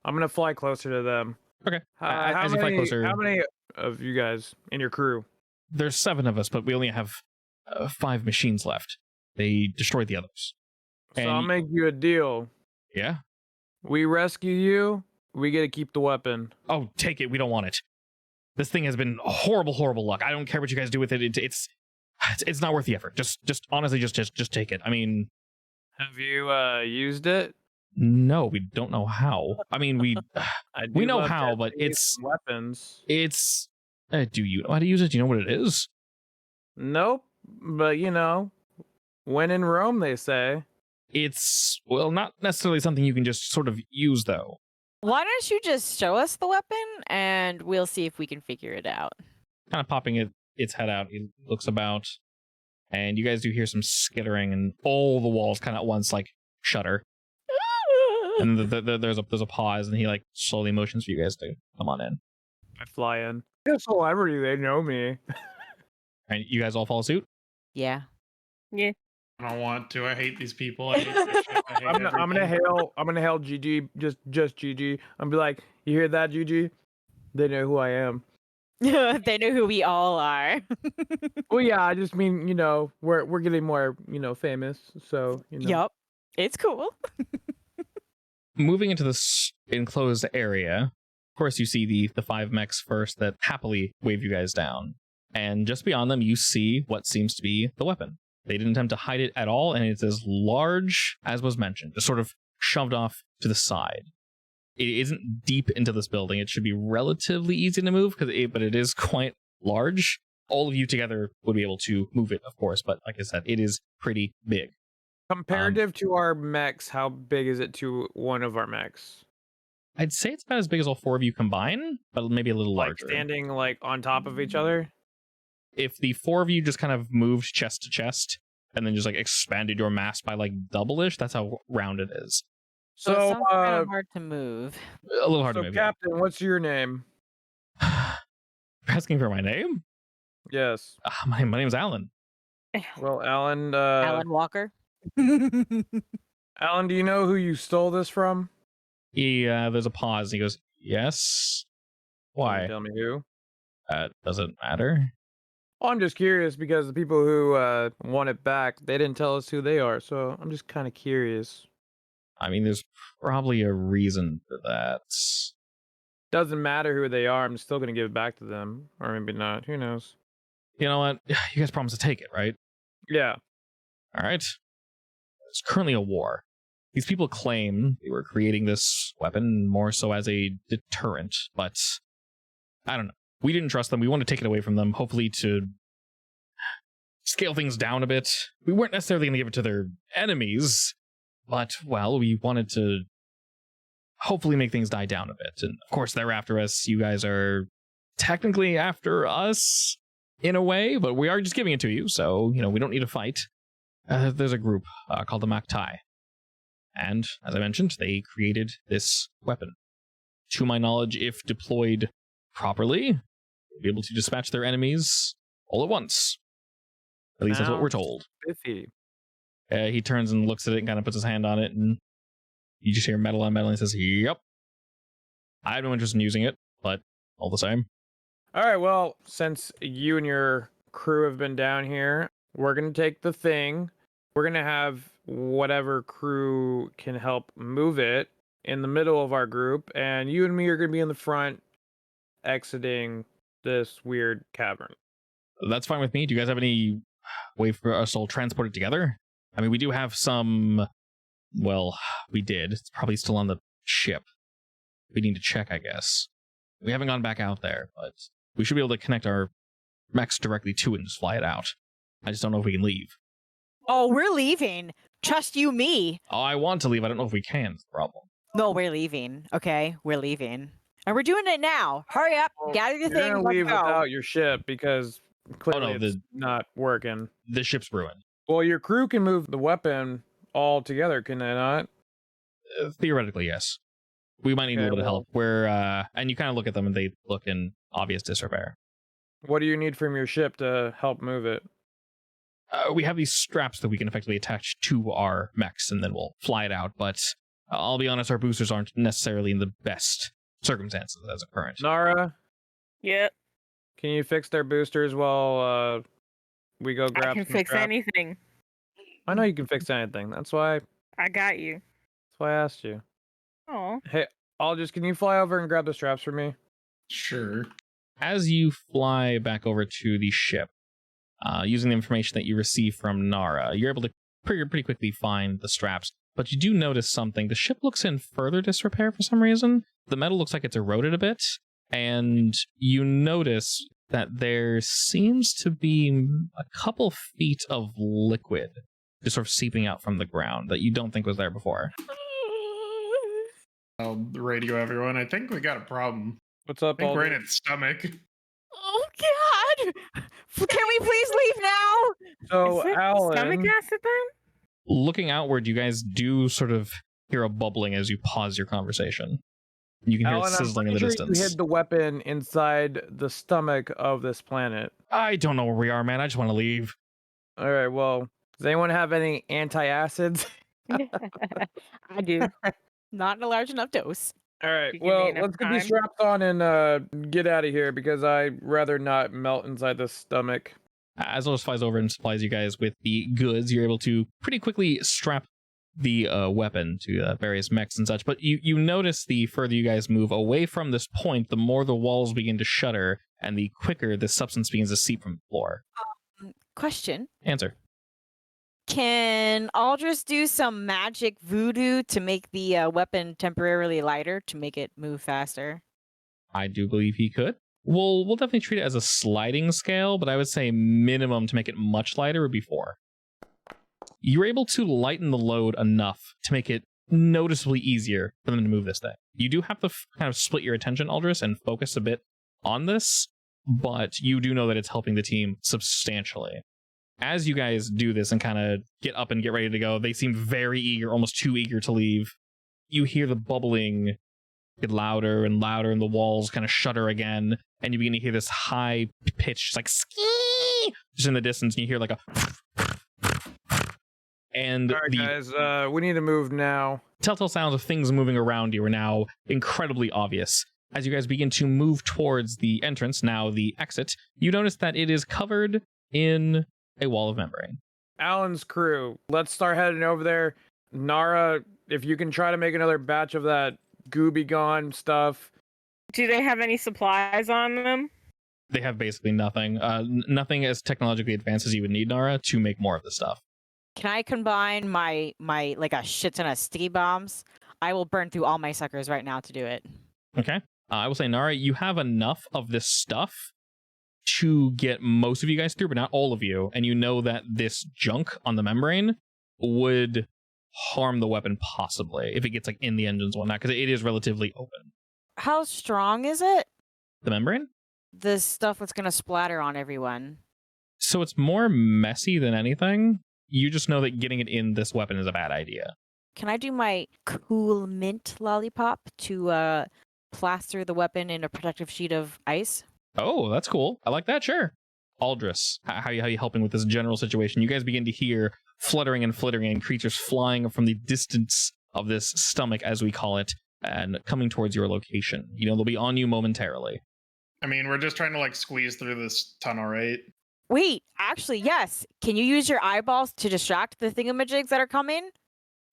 I'm gonna fly closer to them. Okay. How As you fly closer, How many of you guys in your crew? there's 7 of us, but we only have 5 machines left. They destroyed the others. So And I'll make you a deal. Yeah? We rescue you, we get to keep the weapon. Oh, take it. We don't want it. This thing has been horrible, horrible luck. I don't care what you guys do with it. It's not worth the effort. Just honestly, just take it. I mean, Have you used it? no, we don't know how. I mean, we We know how, but weapons. it's. Do you know how to use it? Do you know what it is? Nope, but you know, when in Rome, they say. It's, well, not necessarily something you can just sort of use, though. Why don't you just show us the weapon and we'll see if we can figure it out? Kind of popping its head out. It looks about, and you guys do hear some skittering, and all the walls kind of at once like shudder. And there's a pause, and he like slowly motions for you guys to come on in. I fly in. They're a celebrity, they know me. And you guys all follow suit. Yeah. Yeah. I don't want to. I hate these people. I hate this shit. I hate I'm gonna everything. hail GG, just GG. I'm be like, you hear that, GG? They know who I am. They know who we all are. Well, yeah, I just mean, you know, we're getting more, you know, famous. So, you know. Yup. It's cool. Moving into this enclosed area, of course, you see the 5 mechs first that happily wave you guys down. And just beyond them, you see what seems to be the weapon. They didn't attempt to hide it at all, and it's as large as was mentioned, just sort of shoved off to the side. It isn't deep into this building. It should be relatively easy to move, but it is quite large. All of you together would be able to move it, of course, but like I said, it is pretty big. Comparative to our mechs, how big is it to one of our mechs? I'd say it's about as big as all 4 of you combined, but maybe a little Like larger. standing like on top of each other? If the 4 of you just kind of moved chest to chest and then just like expanded your mass by like double-ish, that's how round it is. So it So, sounds kind of hard to move. A little hard so to move. Captain, what's your name? Yeah. You're asking for my name? Yes. My name's Alan. Well, Alan, Alan Walker. Alan, do you know who you stole this from? There's a pause. And he goes, "Yes." Can you Why? tell me who? Doesn't matter. Well, I'm just curious because the people who want it back, they didn't tell us who they are, so I'm just kind of curious. I mean, there's probably a reason for that. Doesn't matter who they are, I'm still gonna give it back to them, or maybe not. Who knows? You know what? You guys promised to take it, right? Yeah. All right. There's currently a war. These people claim they were creating this weapon more so as a deterrent, but I don't know. We didn't trust them. We want to take it away from them, hopefully to scale things down a bit. We weren't necessarily going to give it to their enemies, but, well, we wanted to hopefully make things die down a bit. And, of course, they're after us. You guys are technically after us in a way, but we are just giving it to you, so, you know, we don't need to fight. There's a group called the Mecha. And, as I mentioned, they created this weapon. To my knowledge, if deployed properly, they'll be able to dispatch their enemies all at once. At least that's what we're told. Spiffy. He turns and looks at it and kind of puts his hand on it, and you just hear metal on metal, and he says, "Yep. I have no interest in using it, but all the same." All right, well, since you and your crew have been down here, we're going to take the thing. We're going to have whatever crew can help move it in the middle of our group, and you and me are going to be in the front exiting this weird cavern. That's fine with me. Do you guys have any way for us all transported together? I mean, we do have some... Well, we did. It's probably still on the ship. We need to check, I guess. We haven't gone back out there, but we should be able to connect our mechs directly to it and just fly it out. I just don't know if we can leave. Oh, we're leaving. Trust you, me. Oh, I want to leave. I don't know if we can. Is the problem. No, we're leaving. Okay, we're leaving. And we're doing it now. Hurry up. Gather your You're things. going to Let's leave go. without your ship because Clearly, no, it's not working. the ship's ruined. Well, your crew can move the weapon all together, can they not? Theoretically, yes. We might need a Okay, little bit of well- help. And you kind of look at them and they look in obvious disrepair. What do you need from your ship to help move it? We have these straps that we can effectively attach to our mechs and then we'll fly it out. But I'll be honest, our boosters aren't necessarily in the best circumstances as a current. Nara, Yep. can you fix their boosters while we go grab I can some fix straps? anything. I know you can fix anything. That's why I got you. I asked you. Oh. Hey, Aldous, can you fly over and grab the straps for me? Sure. As you fly back over to the ship, using the information that you receive from Nara, you're able to pretty quickly find the straps. But you do notice something. The ship looks in further disrepair for some reason. The metal looks like it's eroded a bit. And you notice that there seems to be a couple feet of liquid just sort of seeping out from the ground that you don't think was there before. I'll radio everyone. I think we got a problem. What's up, I think we're in Aldous? its stomach. Oh God! Can we please leave now? So, Is it Alan, stomach acid then? Looking outward, you guys do sort of hear a bubbling as you pause your conversation. You can hear Alan, it sizzling in I'm the pretty sure distance. you hid the weapon inside the stomach of this planet. I don't know where we are, man. I just want to leave. All right, well, does anyone have any antacids? I do. Not in a large enough dose. All right, You give me well, enough let's get these time? straps on and get out of here because I'd rather not melt inside the stomach. As Lotus flies over and supplies you guys with the goods, you're able to pretty quickly strap the weapon to various mechs and such. But you notice the further you guys move away from this point, the more the walls begin to shudder, and the quicker this substance begins to seep from the floor. Question. Answer. Can Aldris do some magic voodoo to make the weapon temporarily lighter to make it move faster? I do believe he could. We'll definitely treat it as a sliding scale, but I would say minimum to make it much lighter would be 4. You're able to lighten the load enough to make it noticeably easier for them to move this thing. You do have to kind of split your attention, Aldris, and focus a bit on this, but you do know that it's helping the team substantially. As you guys do this and kind of get up and get ready to go, they seem very eager, almost too eager to leave. You hear the bubbling get louder and louder, and the walls kind of shudder again, and you begin to hear this high pitch, like ski, just in the distance, and you hear like a. And All right, the guys, we need to move now. telltale sounds of things moving around you are now incredibly obvious. As you guys begin to move towards the entrance, now the exit, you notice that it is covered in a wall of membrane. Alan's crew, let's start heading over there. Nara, if you can try to make another batch of that Gooby Gone stuff. Do they have any supplies on them? They have basically nothing. Nothing as technologically advanced as you would need, Nara, to make more of this stuff. Can I combine my like a shit ton of sticky bombs? I will burn through all my suckers right now to do it. Okay. I will say, Nara, you have enough of this stuff to get most of you guys through, but not all of you. And you know that this junk on the membrane would harm the weapon possibly if it gets like in the engines and whatnot, because it is relatively open. How strong is it? The membrane? The stuff that's gonna splatter on everyone. So it's more messy than anything. You just know that getting it in this weapon is a bad idea. Can I do my cool mint lollipop to plaster the weapon in a protective sheet of ice? Oh, that's cool. I like that, sure. Aldris, how you helping with this general situation? You guys begin to hear fluttering and flittering and creatures flying from the distance of this stomach, as we call it, and coming towards your location. You know, they'll be on you momentarily. I mean, we're just trying to like squeeze through this tunnel, right? Wait, actually, yes. Can you use your eyeballs to distract the thingamajigs that are coming?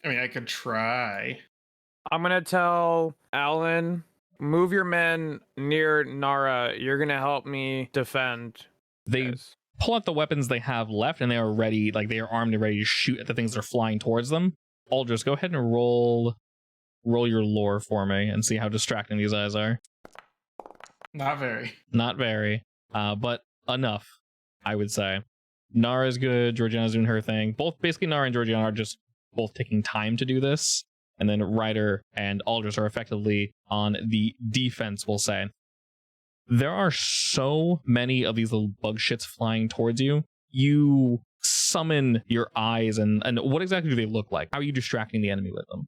I mean, I could try. I'm gonna tell Alan, move your men near Nara. You're gonna help me defend. They this. pull out the weapons they have left, and they are ready, like they are armed and ready to shoot at the things that are flying towards them. Aldris, go ahead and roll your lore for me and see how distracting these eyes are. Not very. Not very, but enough, I would say. Nara's good, Georgiana's doing her thing. Both, basically, Nara and Georgiana are just both taking time to do this, and then Ryder and Aldris are effectively on the defense, we'll say. There are so many of these little bug shits flying towards you. You summon your eyes, and what exactly do they look like? How are you distracting the enemy with them?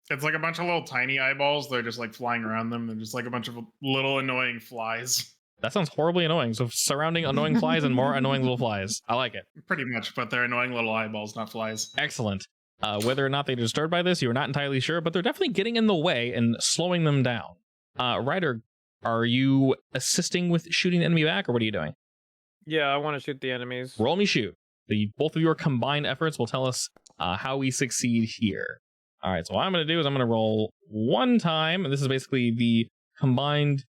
It's like a bunch of little tiny eyeballs. They're just like flying around them. They're just like a bunch of little annoying flies. That sounds horribly annoying. So surrounding annoying flies and more annoying little flies. I like it. Pretty much, but they're annoying little eyeballs, not flies. Excellent. Whether or not they're disturbed by this, you're not entirely sure, but they're definitely getting in the way and slowing them down. Ryder, are you assisting with shooting the enemy back, or what are you doing? Yeah, I want to shoot the enemies. Roll me shoot. Both of your combined efforts will tell us how we succeed here. All right, so what I'm going to do is I'm going to roll one time, and this is basically the combined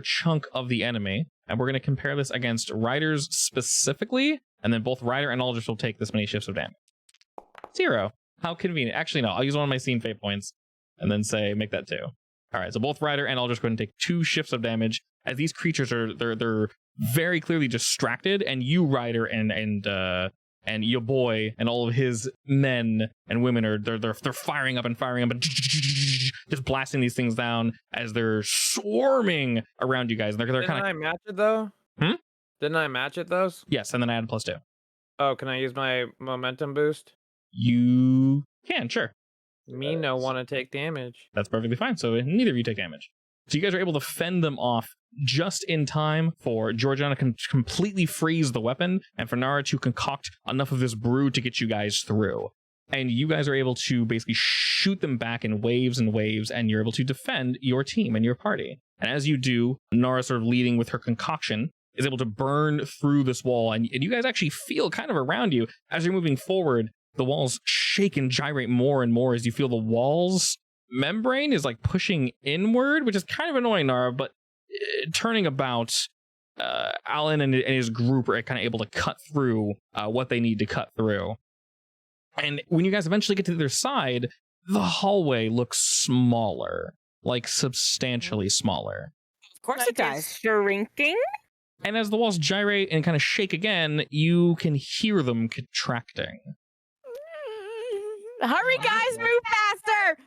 chunk of the enemy, and we're going to compare this against Ryder's specifically, and then both Ryder and Aldrich will take this many shifts of damage. 0. How convenient. Actually, no, I'll use one of my scene fate points, and then make that 2. All right, so both Ryder and Aldrich are going to take 2 shifts of damage, as these creatures they're very clearly distracted, and you, Ryder, and your boy and all of his men and women they're firing up and just blasting these things down as they're swarming around you guys. And they're kind of. Didn't I match it though? Didn't I match it though? Yes, and then I add +2. Oh, can I use my momentum boost? You can, sure. Me no want to take damage. That's perfectly fine. So neither of you take damage. So you guys are able to fend them off just in time for Georgiana to completely freeze the weapon and for Nara to concoct enough of this brew to get you guys through. And you guys are able to basically shoot them back in waves and waves, and you're able to defend your team and your party. And as you do, Nara, sort of leading with her concoction, is able to burn through this wall. And you guys actually feel kind of around you as you're moving forward, the walls shake and gyrate more and more as you feel the walls membrane is like pushing inward, which is kind of annoying, Nara, but turning about, Alan and his group are kind of able to cut through what they need to cut through. And when you guys eventually get to the other side, the hallway looks smaller, like substantially smaller. Of course Like it does. it's shrinking. And as the walls gyrate and kind of shake again, you can hear them contracting. Hurry, guys, move faster!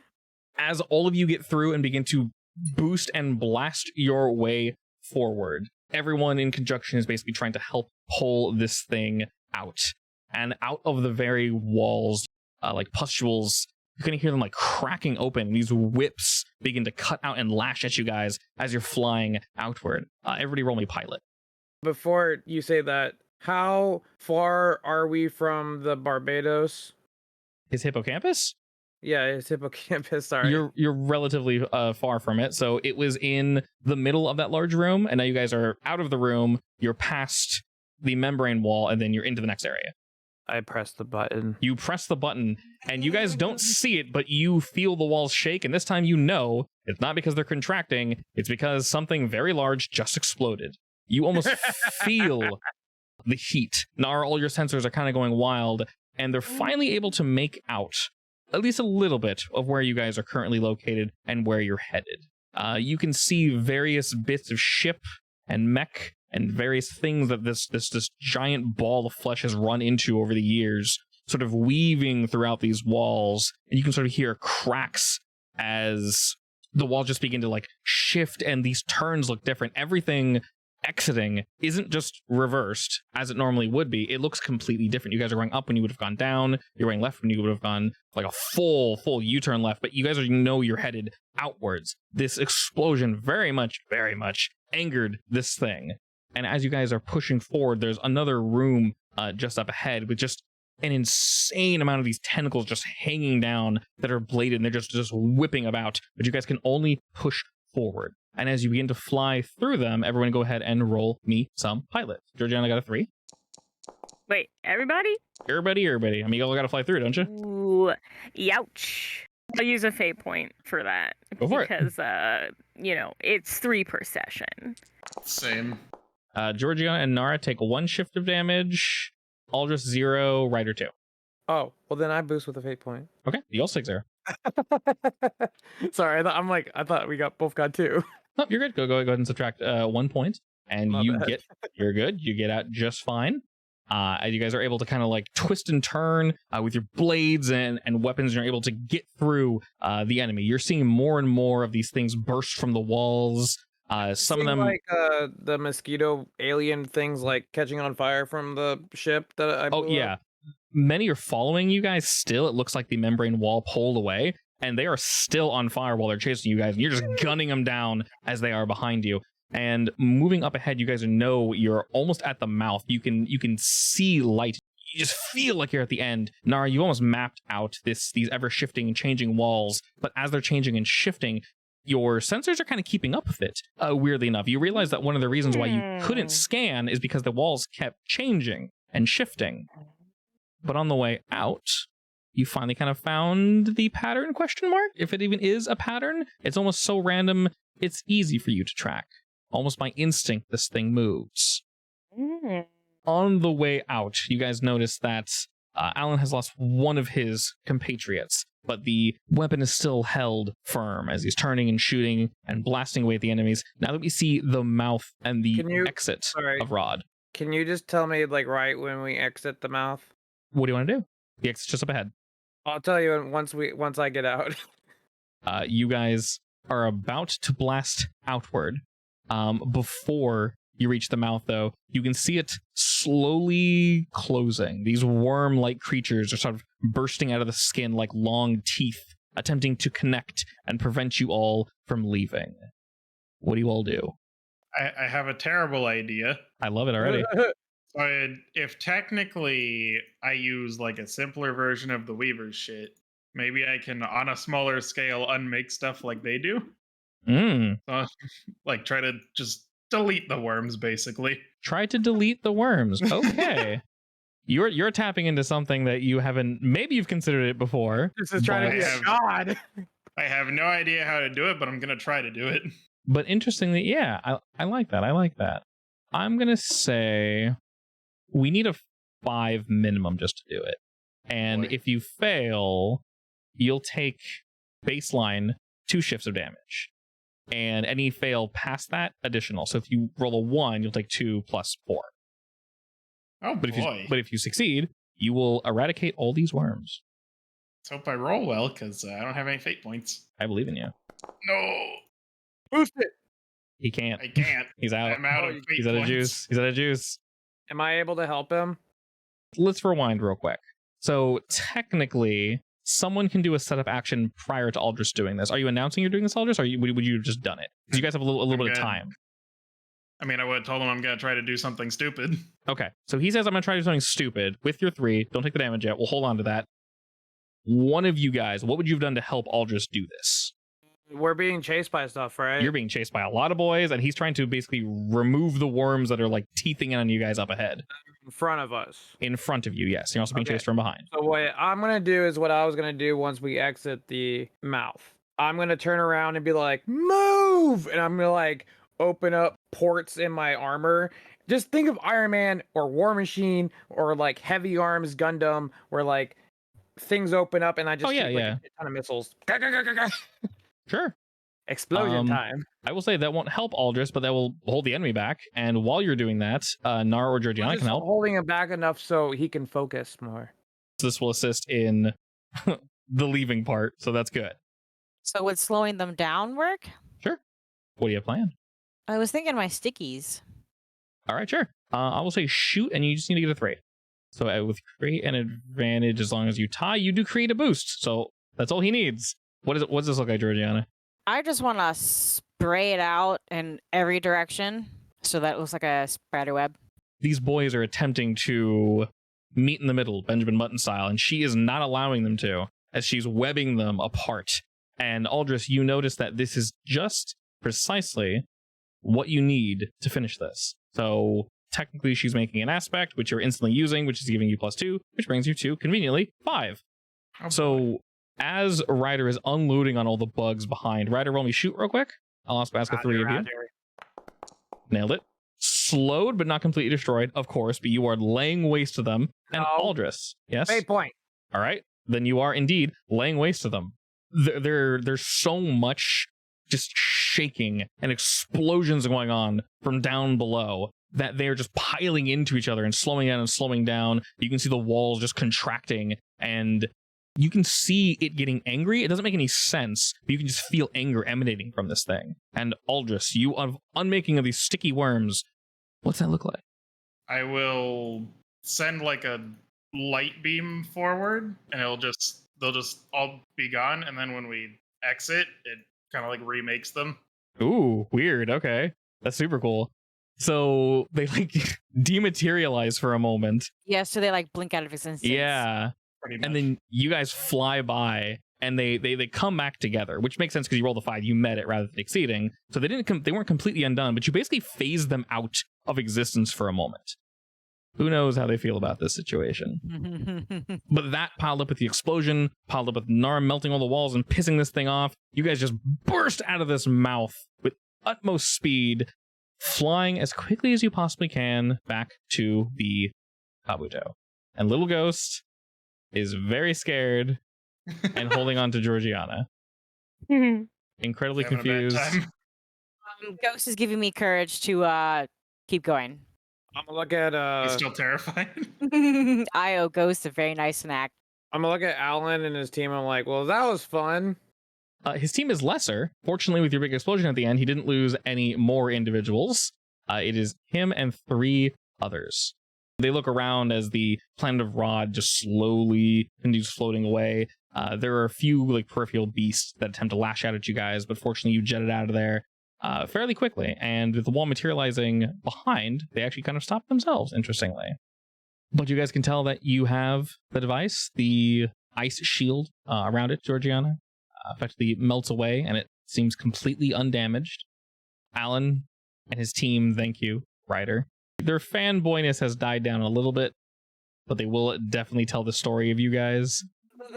As all of you get through and begin to boost and blast your way forward, everyone in conjunction is basically trying to help pull this thing out. And out of the very walls, like pustules, you can hear them like cracking open. These whips begin to cut out and lash at you guys as you're flying outward. Everybody roll me pilot. Before you say that, how far are we from the Barbados? His hippocampus? Yeah, it's hippocampus. Sorry. You're relatively far from it. So it was in the middle of that large room, and now you guys are out of the room. You're past the membrane wall, and then you're into the next area. I pressed the button. You press the button, and you guys don't see it, but you feel the walls shake, and this time you know it's not because they're contracting, it's because something very large just exploded. You almost feel the heat. Now all your sensors are kind of going wild, and they're finally able to make out at least a little bit of where you guys are currently located and where you're headed. You can see various bits of ship and mech and various things that this giant ball of flesh has run into over the years, sort of weaving throughout these walls. And you can sort of hear cracks as the walls just begin to like shift and these turns look different. Everything exiting isn't just reversed as it normally would be. It looks completely different. You guys are going up when you would have gone down. You're going left when you would have gone like a full U-turn left, but you guys know you're headed outwards. This explosion very much angered this thing. And as you guys are pushing forward, there's another room just up ahead with just an insane amount of these tentacles just hanging down that are bladed, and they're just whipping about, but you guys can only push forward. And as you begin to fly through them, everyone go ahead and roll me some pilot. Georgiana got a 3. Wait, everybody? Everybody. I mean, you all got to fly through, don't you? Ooh, youch. I'll use a fate point for that. Go for it. Because, it's 3 per session. Same. Georgiana and Nara take 1 shift of damage. Aldrich 0, Ryder 2. Oh, well then I boost with a fate point. Okay, you also take 0. Sorry, I thought we both got 2. Oh, you're good. Go ahead and subtract 1 point, and My bad. You're good. You get out just fine. And you guys are able to kind of like twist and turn with your blades and weapons, and you're able to get through the enemy. You're seeing more and more of these things burst from the walls. Some of them, like the mosquito alien things, like catching on fire from the ship that I blew oh yeah, up. many are following you guys still. It looks like the membrane wall pulled away, and they are still on fire while they're chasing you guys. And you're just gunning them down as they are behind you. And moving up ahead, you guys know you're almost at the mouth. You can see light. You just feel like you're at the end. Nara, you almost mapped out these ever shifting and changing walls, but as they're changing and shifting, your sensors are kind of keeping up with it. Weirdly enough, you realize that one of the reasons why you couldn't scan is because the walls kept changing and shifting. But on the way out, you finally kind of found the pattern, question mark? If it even is a pattern, it's almost so random, it's easy for you to track. Almost by instinct, this thing moves. On the way out, you guys notice that Alan has lost one of his compatriots, but the weapon is still held firm as he's turning and shooting and blasting away at the enemies. Now that we see the mouth and the exit of Raad. Can you just tell me, like, right when we exit the mouth? What do you want to do? The exit's just up ahead. I'll tell you once I get out. You guys are about to blast outward. Before you reach the mouth, though, you can see it slowly closing. These worm-like creatures are sort of bursting out of the skin like long teeth, attempting to connect and prevent you all from leaving. What do you all do? I have a terrible idea. I love it already. So if technically I use like a simpler version of the Weaver's shit, maybe I can, on a smaller scale, unmake stuff like they do. Like try to just delete the worms, basically. Try to delete the worms. Okay. You're tapping into something that you haven't. Maybe you've considered it before. This is trying to be a god. I have no idea how to do it, but I'm gonna try to do it. But interestingly, yeah, I like that. I like that. I'm gonna say we need a 5 minimum just to do it. And if you fail, you'll take baseline 2 shifts of damage. And any fail past that, additional. So if you roll a 1, you'll take 2 plus 4. Oh, boy. But if you succeed, you will eradicate all these worms. Let's hope I roll well, because I don't have any fate points. I believe in you. No! Boost it! He can't. I can't. He's out. I'm out of fate He's out of points. juice. He's out of juice. Am I able to help him? Let's rewind real quick. So technically, someone can do a setup action prior to Aldris doing this. Are you announcing you're doing this, Aldris, or would you have just done it? Because you guys have a little bit of time. I mean, I would have told him I'm going to try to do something stupid. Okay, so he says I'm going to try to do something stupid with your 3. Don't take the damage yet. We'll hold on to that. One of you guys, what would you have done to help Aldris do this? We're being chased by stuff, right? You're being chased by a lot of boys, and he's trying to basically remove the worms that are like teething in on you guys up ahead. In front of us. In front of you, yes. You're also being chased from behind. So what I'm going to do is what I was going to do once we exit the mouth. I'm going to turn around and be like, move! And I'm going to like open up ports in my armor. Just think of Iron Man or War Machine or like Heavy Arms Gundam where like things open up and I just shoot like a ton of missiles. Sure. Explosion time. I will say that won't help Aldris, but that will hold the enemy back. And while you're doing that, Nara or Georgiana can help. Holding him back enough so he can focus more. This will assist in the leaving part, so that's good. So would slowing them down work? Sure. What do you have planned? I was thinking my stickies. All right, sure. I will say shoot, and you just need to get a 3. So with create an advantage, as long as you tie, you do create a boost. So that's all he needs. What does this look like, Georgiana? I just want to spray it out in every direction so that it looks like a spider web. These boys are attempting to meet in the middle, Benjamin Button style, and she is not allowing them to, as she's webbing them apart. And Aldris, you notice that this is just precisely what you need to finish this. So technically she's making an aspect, which you're instantly using, which is giving you +2, which brings you to, conveniently, 5. So as Ryder is unloading on all the bugs behind, Ryder, roll me shoot real quick. I'll also ask a 3 of you. Nailed it. Slowed, but not completely destroyed, of course, but you are laying waste to them. And Aldris, yes? Fate point. All right. Then you are indeed laying waste to them. There's so much just shaking and explosions going on from down below that they're just piling into each other and slowing down and slowing down. You can see the walls just contracting, and You can see it getting angry. It doesn't make any sense, but you can just feel anger emanating from this thing. And Aldris, you are unmaking of these sticky worms. What's that look like? I will send like a light beam forward, and they'll just all be gone. And then when we exit, it kind of like remakes them. Ooh, weird. Okay, that's super cool. So they like dematerialize for a moment. Yeah, so they like blink out of existence. Yeah. Pretty much. And then you guys fly by, and they come back together, which makes sense because you rolled a 5, you met it rather than exceeding. So they weren't completely undone, but you basically phased them out of existence for a moment. Who knows how they feel about this situation? But that piled up with the explosion, piled up with Nara melting all the walls and pissing this thing off. You guys just burst out of this mouth with utmost speed, flying as quickly as you possibly can back to the Kabuto. And Little Ghost is very scared and holding on to Georgiana. Incredibly Having a bad confused. time. Ghost is giving me courage to keep going. I'm gonna look at He's still terrified. I owe Ghost a very nice snack. I'm gonna look at Alan and his team. I'm like, well, that was fun. His team is lesser. Fortunately, with your big explosion at the end, he didn't lose any more individuals. It is him and 3 others. They look around as the planet of Raad just slowly continues floating away. There are a few like peripheral beasts that attempt to lash out at you guys, but fortunately you jetted out of there fairly quickly. And with the wall materializing behind, they actually kind of stop themselves, interestingly. But you guys can tell that you have the device, the ice shield around it, Georgiana. Effectively melts away, and it seems completely undamaged. Alan and his team thank you, Ryder. Their fanboyness has died down a little bit, but they will definitely tell the story of you guys.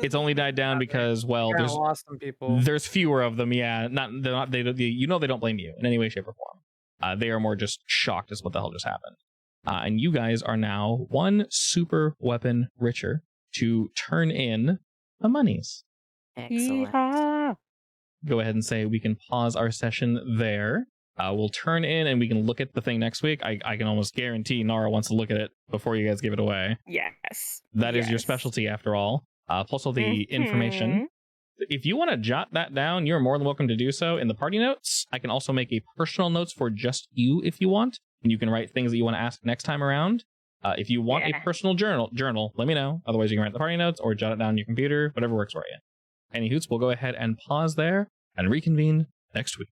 It's only died down because, well, Kinda lost some people. there's fewer of them. Yeah, they don't blame you in any way, shape, or form. They are more just shocked as what the hell just happened. And you guys are now 1 super weapon richer to turn in the monies. Excellent. Go ahead and say we can pause our session there. We'll turn in and we can look at the thing next week. I can almost guarantee Nara wants to look at it before you guys give it away. Yes. That is your Yes. specialty after all. Plus all the information. If you want to jot that down, you're more than welcome to do so in the party notes. I can also make a personal notes for just you if you want, and you can write things that you want to ask next time around. If you want a Yeah. personal journal, let me know. Otherwise, you can write the party notes or jot it down on your computer, whatever works for you. Any hoots, we'll go ahead and pause there and reconvene next week.